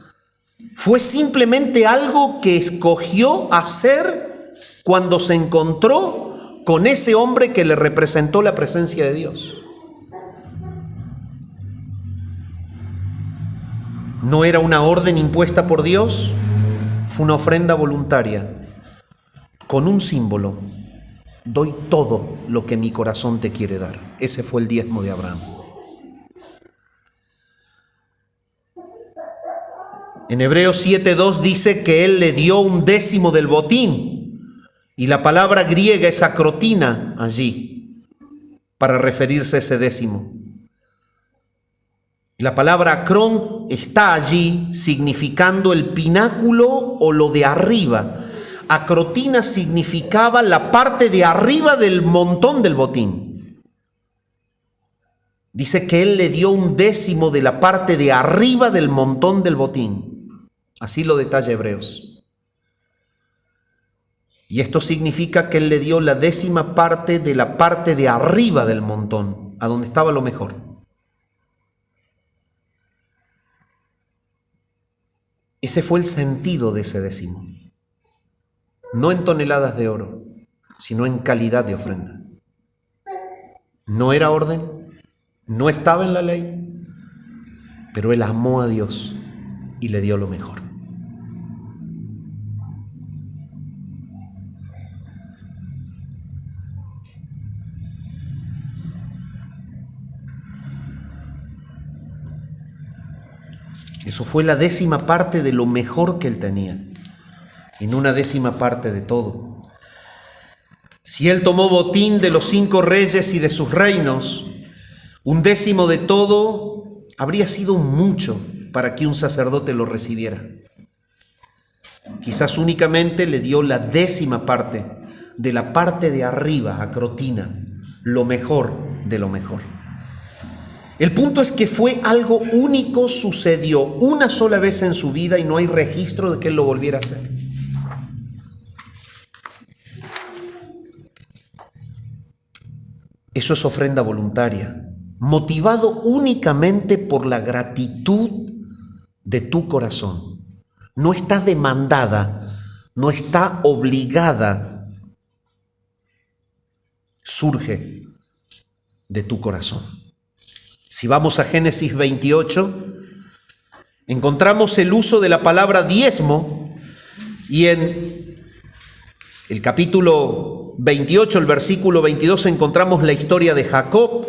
fue simplemente algo que escogió hacer cuando se encontró con ese hombre que le representó la presencia de Dios. No era una orden impuesta por Dios, fue una ofrenda voluntaria, con un símbolo: doy todo lo que mi corazón te quiere dar. Ese fue el diezmo de Abraham. En Hebreos 7:2 dice que él le dio un décimo del botín, y la palabra griega es acrotina allí, para referirse a ese décimo. La palabra acrón está allí significando el pináculo o lo de arriba. Acrotina significaba la parte de arriba del montón del botín. Dice que él le dio un décimo de la parte de arriba del montón del botín. Así lo detalla Hebreos. Y esto significa que él le dio la décima parte de la parte de arriba del montón, a donde estaba lo mejor. Ese fue el sentido de ese décimo. No en toneladas de oro, sino en calidad de ofrenda. No era orden, no estaba en la ley, pero él amó a Dios y le dio lo mejor. Eso fue la décima parte de lo mejor que él tenía, y no una décima parte de todo. Si él tomó botín de los 5 reyes y de sus reinos, un décimo de todo habría sido mucho para que un sacerdote lo recibiera. Quizás únicamente le dio la décima parte de la parte de arriba, acrotina, lo mejor de lo mejor. El punto es que fue algo único, sucedió una sola vez en su vida y no hay registro de que él lo volviera a hacer. Eso es ofrenda voluntaria, motivado únicamente por la gratitud de tu corazón. No está demandada, no está obligada, surge de tu corazón. Si vamos a Génesis 28, encontramos el uso de la palabra diezmo, y en el capítulo 28, el versículo 22, encontramos la historia de Jacob.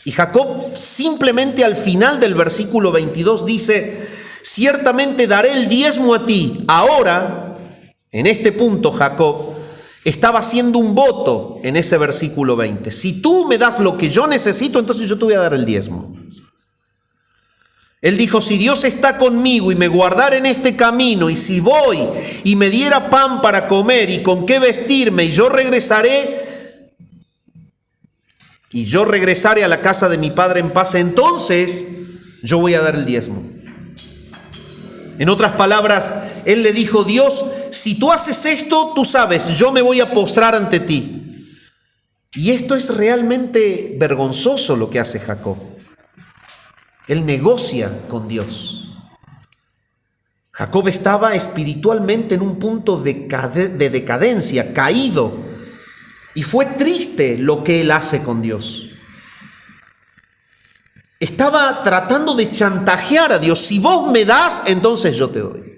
Y Jacob simplemente al final del versículo 22 dice: ciertamente daré el diezmo a ti. Ahora, en este punto, Jacob estaba haciendo un voto en ese versículo 20. Si tú me das lo que yo necesito, entonces yo te voy a dar el diezmo. Él dijo: si Dios está conmigo y me guardara en este camino, y si voy y me diera pan para comer y con qué vestirme, y yo regresaré a la casa de mi padre en paz, entonces yo voy a dar el diezmo. En otras palabras, él le dijo: Dios, si tú haces esto, tú sabes, yo me voy a postrar ante ti. Y esto es realmente vergonzoso lo que hace Jacob. Él negocia con Dios. Jacob estaba espiritualmente en un punto de decadencia, caído, y fue triste lo que él hace con Dios. Estaba tratando de chantajear a Dios: si vos me das, entonces yo te doy.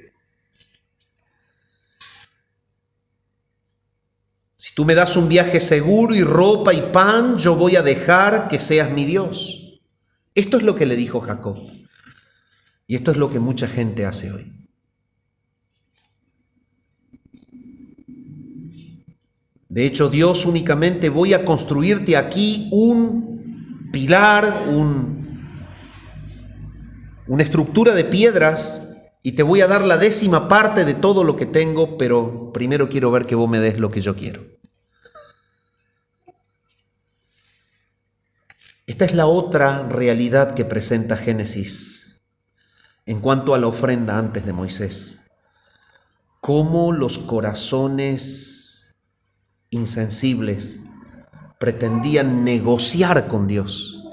Si tú me das un viaje seguro y ropa y pan, yo voy a dejar que seas mi Dios. Esto es lo que le dijo Jacob. Y esto es lo que mucha gente hace hoy. De hecho, Dios únicamente: voy a construirte aquí un pilar, una estructura de piedras, y te voy a dar la décima parte de todo lo que tengo, pero primero quiero ver que vos me des lo que yo quiero. Esta es la otra realidad que presenta Génesis. en cuanto a la ofrenda antes de Moisés. Cómo los corazones insensibles pretendían negociar con Dios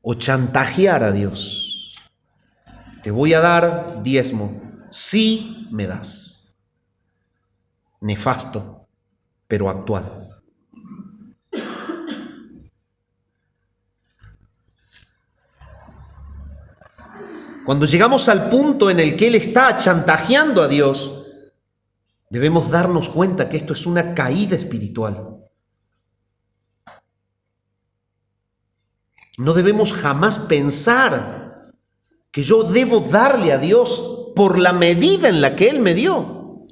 o chantajear a Dios. Te voy a dar diezmo si me das. Nefasto, pero actual. Cuando llegamos al punto en el que Él está chantajeando a Dios, debemos darnos cuenta que esto es una caída espiritual. No debemos jamás pensar que yo debo darle a Dios por la medida en la que Él me dio.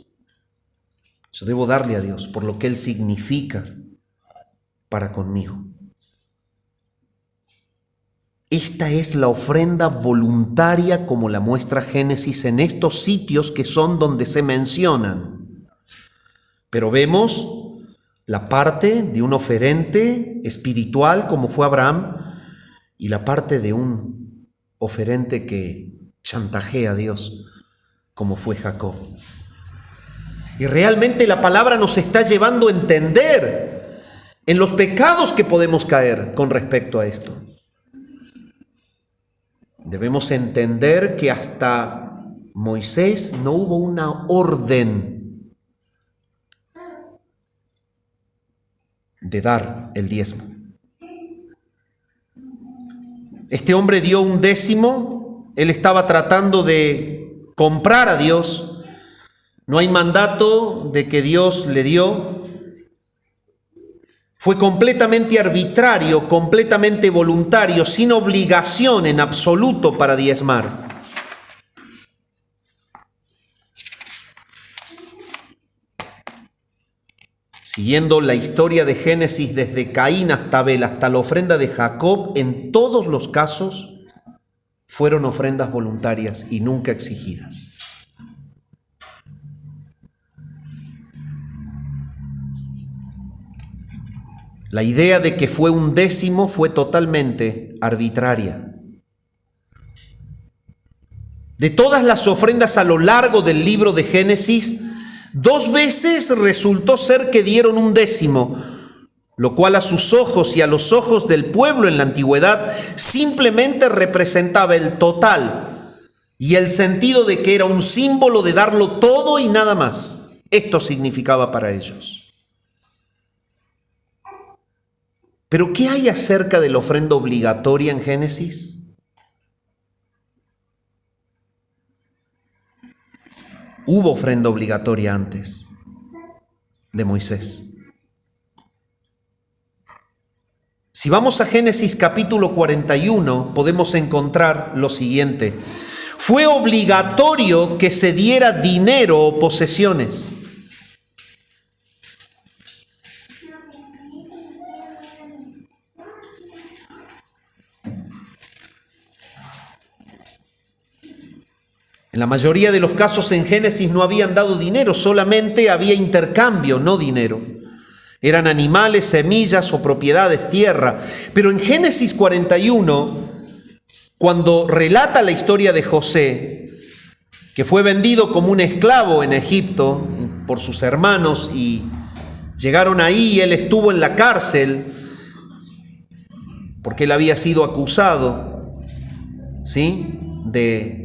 Yo debo darle a Dios por lo que Él significa para conmigo. Esta es la ofrenda voluntaria como la muestra Génesis en estos sitios que son donde se mencionan. Pero vemos la parte de un oferente espiritual como fue Abraham y la parte de un oferente que chantajea a Dios como fue Jacob. Y realmente la palabra nos está llevando a entender en los pecados que podemos caer con respecto a esto. Debemos entender que hasta Moisés no hubo una orden de dar el diezmo. Este hombre dio un décimo, él estaba tratando de comprar a Dios. No hay mandato de que Dios le dio. Fue completamente arbitrario, completamente voluntario, sin obligación en absoluto para diezmar. Siguiendo la historia de Génesis desde Caín hasta Abel, hasta la ofrenda de Jacob, en todos los casos fueron ofrendas voluntarias y nunca exigidas. La idea de que fue un décimo fue totalmente arbitraria. De todas las ofrendas a lo largo del libro de Génesis, 2 veces resultó ser que dieron un décimo, lo cual a sus ojos y a los ojos del pueblo en la antigüedad simplemente representaba el total y el sentido de que era un símbolo de darlo todo y nada más. Esto significaba para ellos. ¿Pero qué hay acerca de la ofrenda obligatoria en Génesis? Hubo ofrenda obligatoria antes de Moisés. Si vamos a Génesis capítulo 41, podemos encontrar lo siguiente. Fue obligatorio que se diera dinero o posesiones. En la mayoría de los casos en Génesis no habían dado dinero, solamente había intercambio, no dinero. Eran animales, semillas o propiedades, tierra. Pero en Génesis 41, cuando relata la historia de José, que fue vendido como un esclavo en Egipto por sus hermanos y llegaron ahí y él estuvo en la cárcel porque él había sido acusado, ¿sí?, de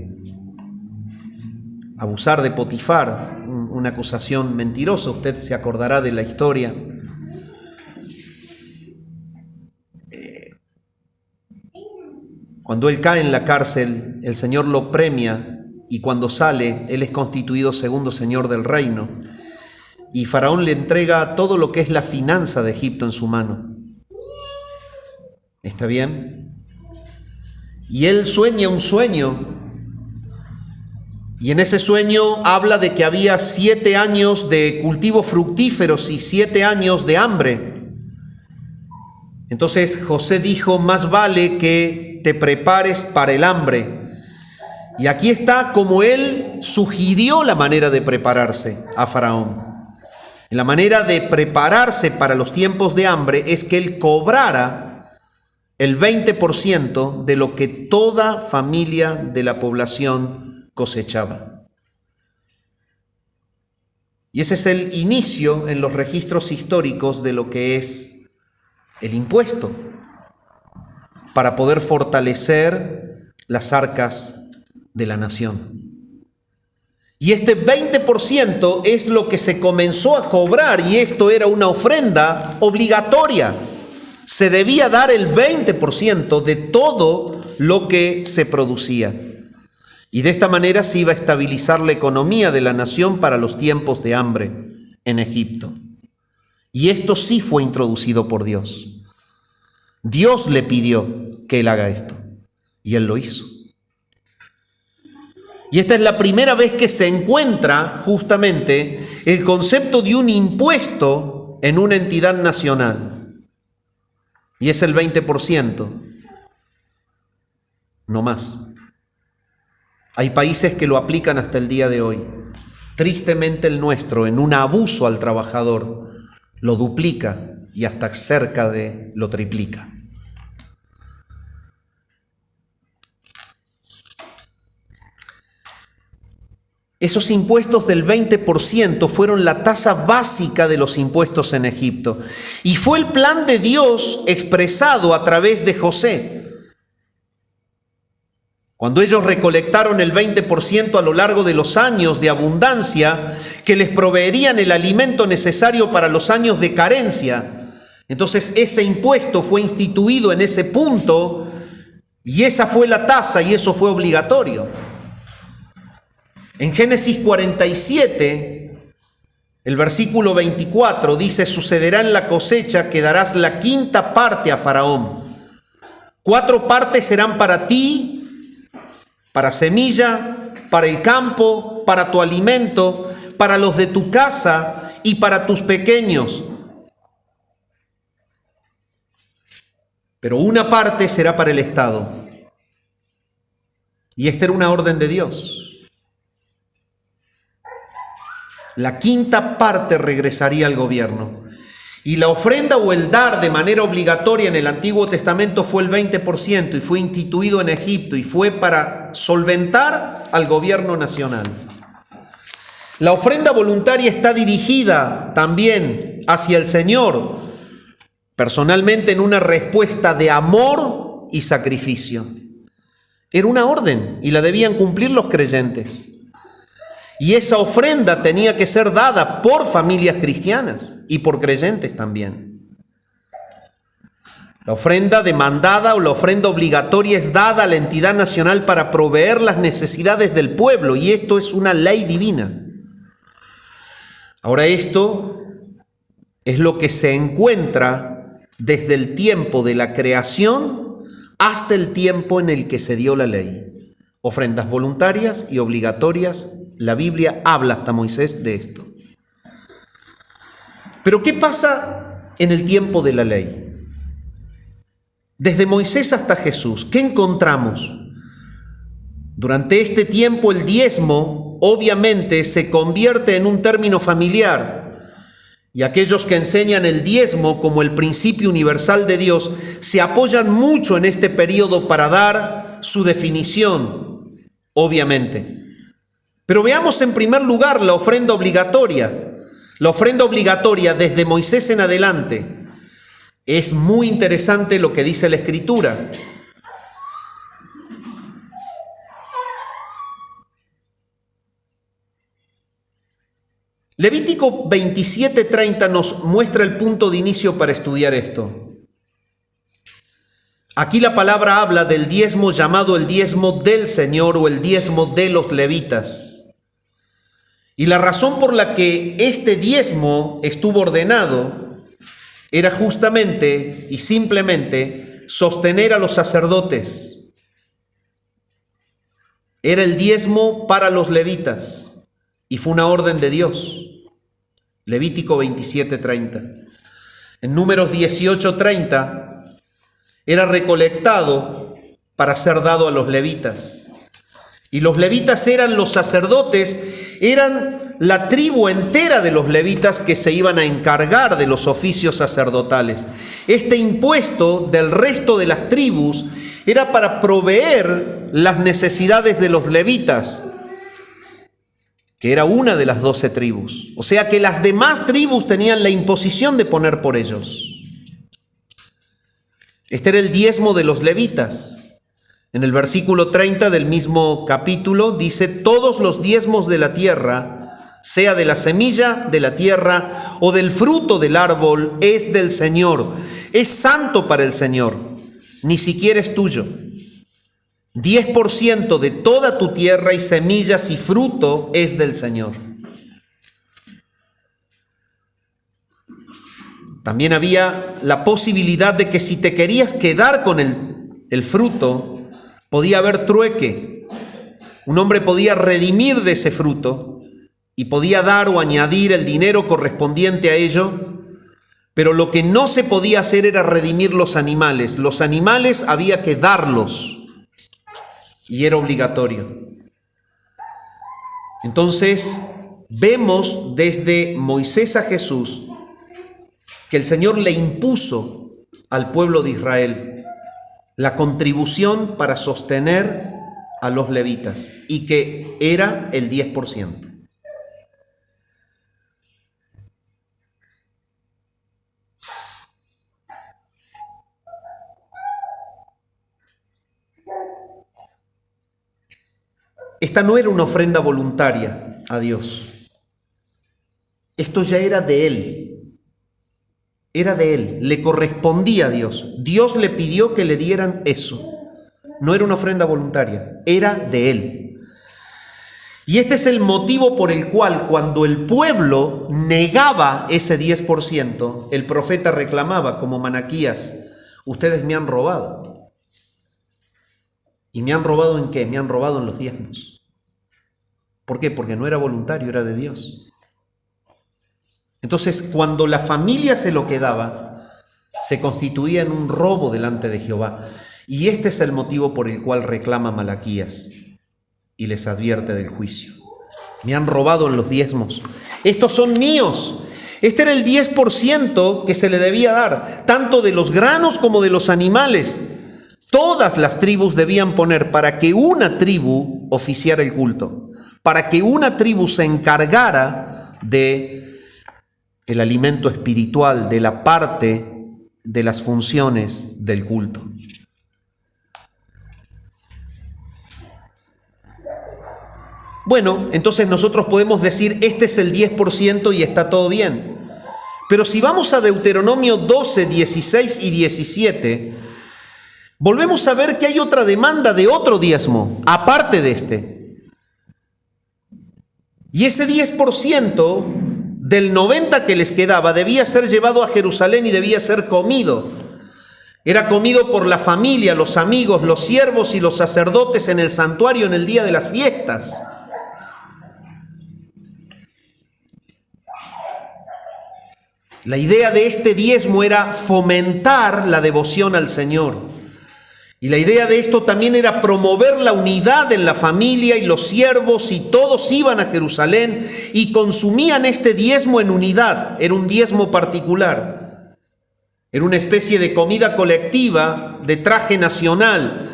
abusar de Potifar, una acusación mentirosa. Usted se acordará de la historia. Cuando él cae en la cárcel, el Señor lo premia y cuando sale, él es constituido segundo señor del reino. Y Faraón le entrega todo lo que es la finanza de Egipto en su mano. ¿Está bien? Y él sueña un sueño. Y en ese sueño habla de que había 7 años de cultivos fructíferos y 7 años de hambre. Entonces José dijo, más vale que te prepares para el hambre. Y aquí está como él sugirió la manera de prepararse a Faraón. La manera de prepararse para los tiempos de hambre es que él cobrara el 20% de lo que toda familia de la población cosechaba. Y ese es el inicio en los registros históricos de lo que es el impuesto, para poder fortalecer las arcas de la nación. Y este 20% es lo que se comenzó a cobrar, y esto era una ofrenda obligatoria. Se debía dar el 20% de todo lo que se producía. Y de esta manera se iba a estabilizar la economía de la nación para los tiempos de hambre en Egipto. Y esto sí fue introducido por Dios. Dios le pidió que él haga esto, y él lo hizo. Y esta es la primera vez que se encuentra justamente el concepto de un impuesto en una entidad nacional. Y es el 20%, no más. Hay países que lo aplican hasta el día de hoy. Tristemente el nuestro, en un abuso al trabajador, lo duplica y hasta cerca de lo triplica. Esos impuestos del 20% fueron la tasa básica de los impuestos en Egipto. Y fue el plan de Dios expresado a través de José. Cuando ellos recolectaron el 20% a lo largo de los años de abundancia, que les proveerían el alimento necesario para los años de carencia, entonces ese impuesto fue instituido en ese punto, y esa fue la tasa, y eso fue obligatorio. En Génesis 47, el versículo 24 dice: sucederá en la cosecha que darás la quinta parte a Faraón. 4 partes serán para ti, para semilla, para el campo, para tu alimento, para los de tu casa y para tus pequeños. Pero una parte será para el Estado. Y esta era una orden de Dios. La quinta parte regresaría al gobierno. Y la ofrenda o el dar de manera obligatoria en el Antiguo Testamento fue el 20% y fue instituido en Egipto y fue para solventar al gobierno nacional. La ofrenda voluntaria está dirigida también hacia el Señor, personalmente en una respuesta de amor y sacrificio. Era una orden y la debían cumplir los creyentes. Y esa ofrenda tenía que ser dada por familias cristianas y por creyentes también. La ofrenda demandada o la ofrenda obligatoria es dada a la entidad nacional para proveer las necesidades del pueblo, y esto es una ley divina. Ahora, esto es lo que se encuentra desde el tiempo de la creación hasta el tiempo en el que se dio la ley. Ofrendas voluntarias y obligatorias. La Biblia habla hasta Moisés de esto. Pero ¿qué pasa en el tiempo de la ley? Desde Moisés hasta Jesús, ¿qué encontramos? Durante este tiempo el diezmo obviamente se convierte en un término familiar, y aquellos que enseñan el diezmo como el principio universal de Dios se apoyan mucho en este periodo para dar su definición, obviamente. Pero veamos en primer lugar la ofrenda obligatoria. La ofrenda obligatoria desde Moisés en adelante. Es muy interesante lo que dice la Escritura. Levítico 27:30 nos muestra el punto de inicio para estudiar esto. Aquí la palabra habla del diezmo llamado el diezmo del Señor o el diezmo de los levitas. Y la razón por la que este diezmo estuvo ordenado era justamente y simplemente sostener a los sacerdotes. Era el diezmo para los levitas y fue una orden de Dios. Levítico 27:30. En Números 18:30 era recolectado para ser dado a los levitas. Y los levitas eran los sacerdotes, eran la tribu entera de los levitas que se iban a encargar de los oficios sacerdotales. Este impuesto del resto de las tribus era para proveer las necesidades de los levitas, que era una de las 12 tribus. O sea que las demás tribus tenían la imposición de poner por ellos. Este era el diezmo de los levitas. En el versículo 30 del mismo capítulo dice: todos los diezmos de la tierra, sea de la semilla de la tierra o del fruto del árbol, es del Señor. Es santo para el Señor, ni siquiera es tuyo. 10% de toda tu tierra y semillas y fruto es del Señor. También había la posibilidad de que si te querías quedar con el fruto, podía haber trueque. Un hombre podía redimir de ese fruto y podía dar o añadir el dinero correspondiente a ello, pero lo que no se podía hacer era redimir los animales. Los animales había que darlos y era obligatorio. Entonces, vemos desde Moisés a Jesús que el Señor le impuso al pueblo de Israel la contribución para sostener a los levitas y que era el 10%. Esta no era una ofrenda voluntaria a Dios. Esto ya era de Él. Era de Él, le correspondía a Dios. Dios le pidió que le dieran eso. No era una ofrenda voluntaria, era de Él. Y este es el motivo por el cual cuando el pueblo negaba ese 10%, el profeta reclamaba como Malaquías: ustedes me han robado. ¿Y me han robado en qué? Me han robado en los diezmos. ¿Por qué? Porque no era voluntario, era de Dios. Entonces, cuando la familia se lo quedaba, se constituía en un robo delante de Jehová. Y este es el motivo por el cual reclama Malaquías y les advierte del juicio. Me han robado en los diezmos. Estos son míos. Este era el 10% que se le debía dar, tanto de los granos como de los animales. Todas las tribus debían poner para que una tribu oficiara el culto, para que una tribu se encargara de el alimento espiritual, de la parte de las funciones del culto. Bueno, entonces nosotros podemos decir: este es el 10% y está todo bien. Pero si vamos a Deuteronomio 12, 16 y 17, volvemos a ver que hay otra demanda de otro diezmo, aparte de este. Y ese 10% del 90 que les quedaba debía ser llevado a Jerusalén y debía ser comido. Era comido por la familia, los amigos, los siervos y los sacerdotes en el santuario en el día de las fiestas. La idea de este diezmo era fomentar la devoción al Señor. Y la idea de esto también era promover la unidad en la familia, y los siervos y todos iban a Jerusalén y consumían este diezmo en unidad. Era un diezmo particular. Era una especie de comida colectiva, de traje nacional.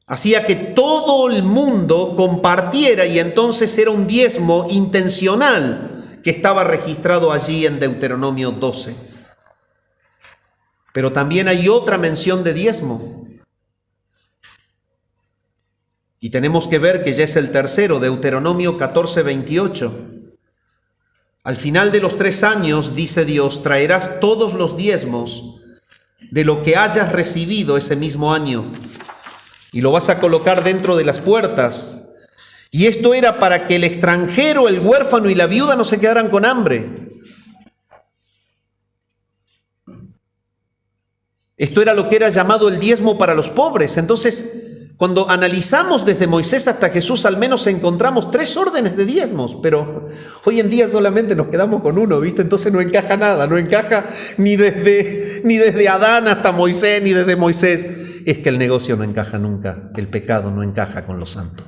Hacía que todo el mundo compartiera y entonces era un diezmo intencional que estaba registrado allí en Deuteronomio 12. Pero también hay otra mención de diezmo. Y tenemos que ver que ya es el tercero, Deuteronomio 14, 28. Al final de los 3 años, dice Dios, traerás todos los diezmos de lo que hayas recibido ese mismo año y lo vas a colocar dentro de las puertas. Y esto era para que el extranjero, el huérfano y la viuda no se quedaran con hambre. Esto era lo que era llamado el diezmo para los pobres. Entonces, cuando analizamos desde Moisés hasta Jesús, al menos encontramos 3 órdenes de diezmos, pero hoy en día solamente nos quedamos con uno, ¿viste? Entonces no encaja nada, no encaja ni desde Adán hasta Moisés, ni desde Moisés. Es que el negocio no encaja nunca, el pecado no encaja con lo santo.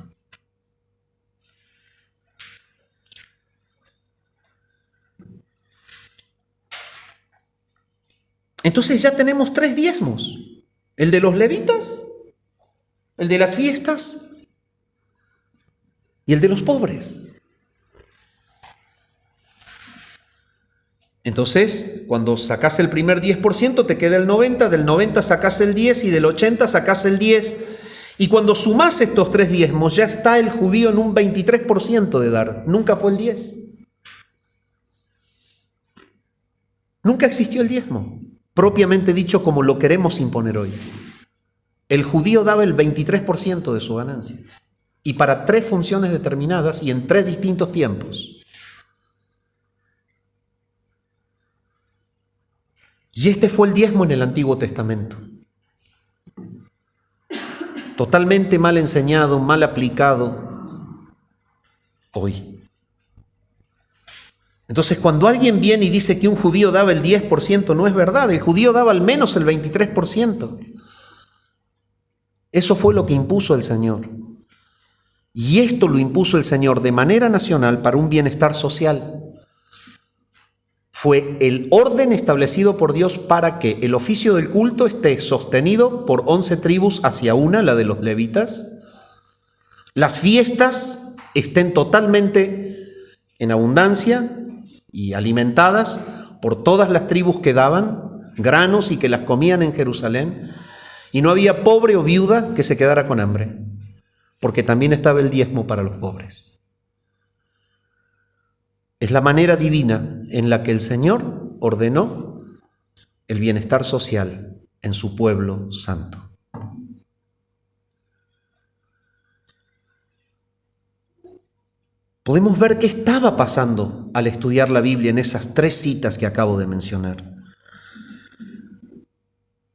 Entonces ya tenemos 3 diezmos: el de los levitas, el de las fiestas y el de los pobres. Entonces, cuando sacas el primer 10%, te queda el 90%, del 90% sacas el 10% y del 80% sacas el 10%. Y cuando sumás estos 3 diezmos, ya está el judío en un 23% de dar. Nunca fue el 10%. Nunca existió el diezmo, propiamente dicho, como lo queremos imponer hoy. El judío daba el 23% de su ganancia. Y para 3 funciones determinadas y en 3 distintos tiempos. Y este fue el diezmo en el Antiguo Testamento. Totalmente mal enseñado, mal aplicado hoy. Entonces, cuando alguien viene y dice que un judío daba el 10%, no es verdad. El judío daba al menos el 23%. Eso fue lo que impuso el Señor. Y esto lo impuso el Señor de manera nacional para un bienestar social. Fue el orden establecido por Dios para que el oficio del culto esté sostenido por 11 tribus hacia una, la de los levitas. Las fiestas estén totalmente en abundancia y alimentadas por todas las tribus que daban granos y que las comían en Jerusalén. Y no había pobre o viuda que se quedara con hambre, porque también estaba el diezmo para los pobres. Es la manera divina en la que el Señor ordenó el bienestar social en su pueblo santo. Podemos ver qué estaba pasando al estudiar la Biblia en esas 3 citas que acabo de mencionar.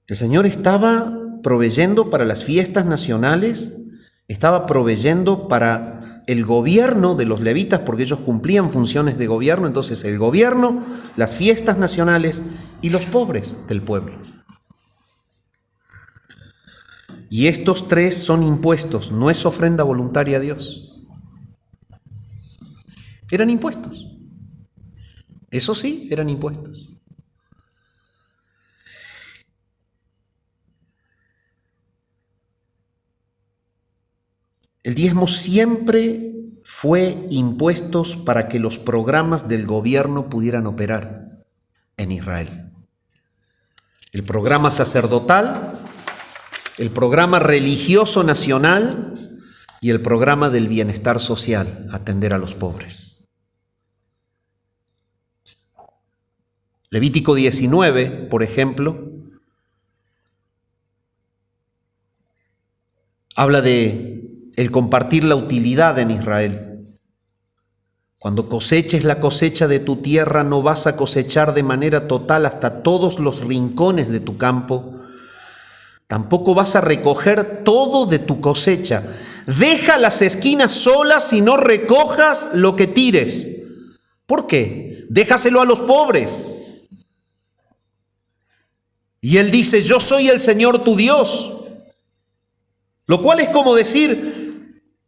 El Señor estaba proveyendo para las fiestas nacionales, estaba proveyendo para el gobierno de los levitas, porque ellos cumplían funciones de gobierno. Entonces el gobierno, las fiestas nacionales y los pobres del pueblo. Y estos 3 son impuestos, no es ofrenda voluntaria a Dios. Eran impuestos. Eso sí, eran impuestos. El diezmo siempre fue impuestos para que los programas del gobierno pudieran operar en Israel. El programa sacerdotal, el programa religioso nacional y el programa del bienestar social, atender a los pobres. Levítico 19, por ejemplo, habla de el compartir la utilidad en Israel. Cuando coseches la cosecha de tu tierra, no vas a cosechar de manera total hasta todos los rincones de tu campo. Tampoco vas a recoger todo de tu cosecha. Deja las esquinas solas y no recojas lo que tires. ¿Por qué? Déjaselo a los pobres. Y él dice: yo soy el Señor tu Dios. Lo cual es como decir: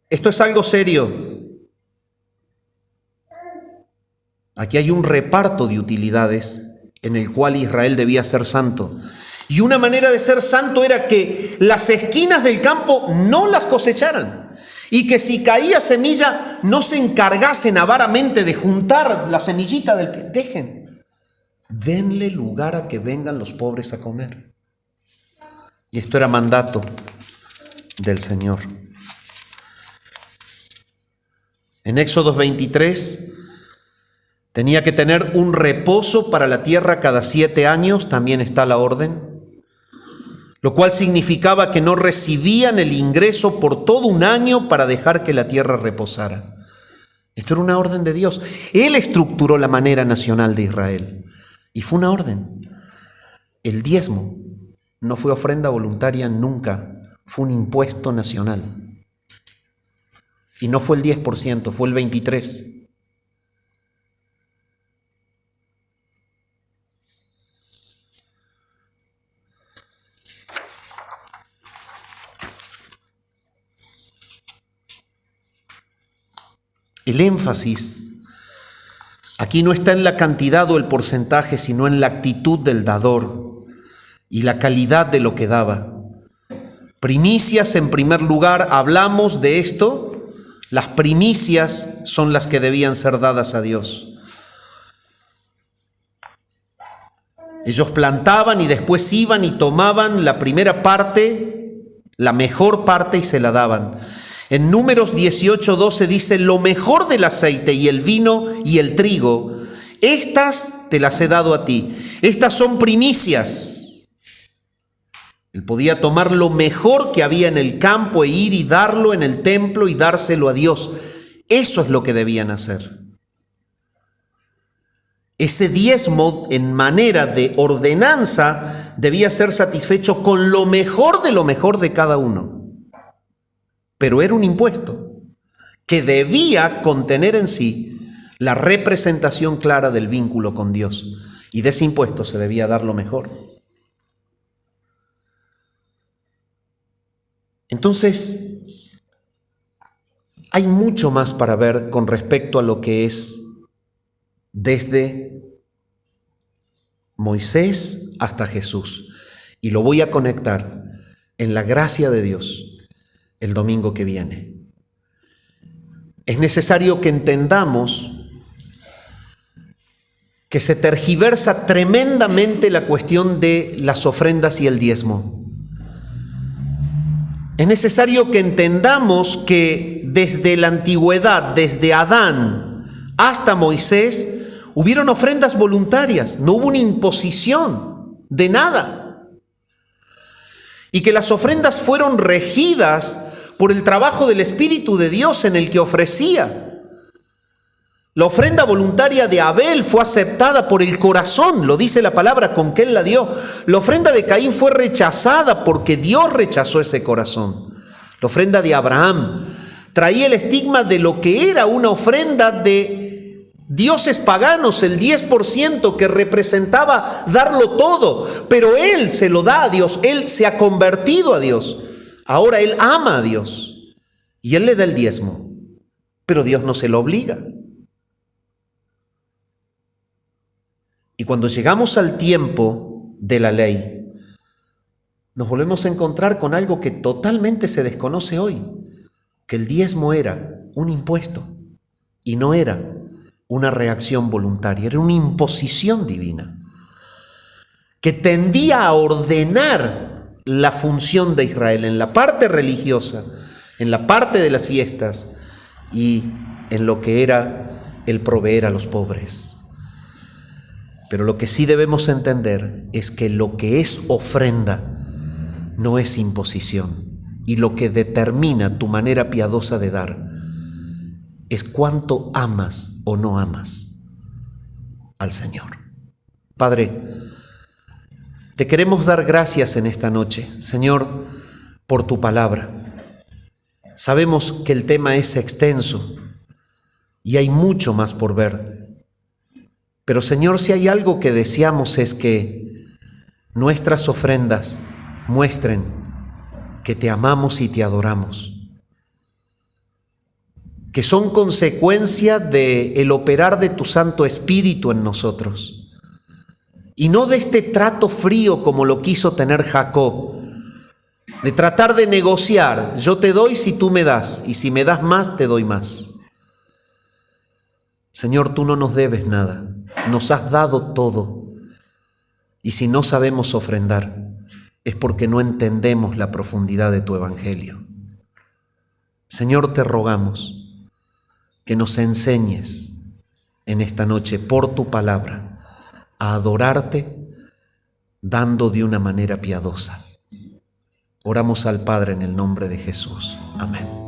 esto es algo serio. Aquí hay un reparto de utilidades en el cual Israel debía ser santo. Y una manera de ser santo era que las esquinas del campo no las cosecharan. Y que si caía semilla, no se encargasen avaramente de juntar la semillita del pie. Dejen. Denle lugar a que vengan los pobres a comer. Y esto era mandato del Señor. En Éxodo 23 tenía que tener un reposo para la tierra cada 7 años, también está la orden, lo cual significaba que no recibían el ingreso por todo un año para dejar que la tierra reposara. Esto era una orden de Dios. Él estructuró la manera nacional de Israel y fue una orden. El diezmo no fue ofrenda voluntaria nunca, fue un impuesto nacional. Y no fue el 10%, fue el 23%. El énfasis aquí no está en la cantidad o el porcentaje, sino en la actitud del dador. y la calidad de lo que daba. Primicias en primer lugar, hablamos de esto. Las primicias son las que debían ser dadas a Dios. Ellos plantaban y después iban y tomaban la primera parte, la mejor parte, y se la daban. En Números 18:12 dice: lo mejor del aceite y el vino y el trigo, estas te las he dado a ti. Estas son primicias. Él podía tomar lo mejor que había en el campo e ir y darlo en el templo y dárselo a Dios. Eso es lo que debían hacer. Ese diezmo, en manera de ordenanza, debía ser satisfecho con lo mejor de cada uno. Pero era un impuesto que debía contener en sí la representación clara del vínculo con Dios. Y de ese impuesto se debía dar lo mejor. Entonces, hay mucho más para ver con respecto a lo que es desde Moisés hasta Jesús. Y lo voy a conectar en la gracia de Dios el domingo que viene. Es necesario que entendamos que se tergiversa tremendamente la cuestión de las ofrendas y el diezmo. Es necesario que entendamos que desde la antigüedad, desde Adán hasta Moisés, hubieron ofrendas voluntarias, no hubo una imposición de nada. Y que las ofrendas fueron regidas por el trabajo del Espíritu de Dios en el que ofrecía. La ofrenda voluntaria de Abel fue aceptada por el corazón, lo dice la palabra, con que él la dio. La ofrenda de Caín fue rechazada porque Dios rechazó ese corazón. La ofrenda de Abraham traía el estigma de lo que era una ofrenda de dioses paganos, el 10% que representaba darlo todo, pero él se lo da a Dios, él se ha convertido a Dios. Ahora él ama a Dios y él le da el diezmo, pero Dios no se lo obliga. Y cuando llegamos al tiempo de la ley, nos volvemos a encontrar con algo que totalmente se desconoce hoy, que el diezmo era un impuesto y no era una reacción voluntaria, era una imposición divina que tendía a ordenar la función de Israel en la parte religiosa, en la parte de las fiestas y en lo que era el proveer a los pobres. Pero lo que sí debemos entender es que lo que es ofrenda no es imposición, y lo que determina tu manera piadosa de dar es cuánto amas o no amas al Señor. Padre, te queremos dar gracias en esta noche, Señor, por tu palabra. Sabemos que el tema es extenso y hay mucho más por ver. Pero Señor, si hay algo que deseamos es que nuestras ofrendas muestren que te amamos y te adoramos, que son consecuencia del operar de tu Santo Espíritu en nosotros, y no de este trato frío como lo quiso tener Jacob, de tratar de negociar, yo te doy si tú me das, y si me das más, te doy más. Señor, tú no nos debes nada, nos has dado todo, y si no sabemos ofrendar, es porque no entendemos la profundidad de tu evangelio. Señor, te rogamos que nos enseñes en esta noche por tu palabra a adorarte dando de una manera piadosa. Oramos al Padre en el nombre de Jesús. Amén.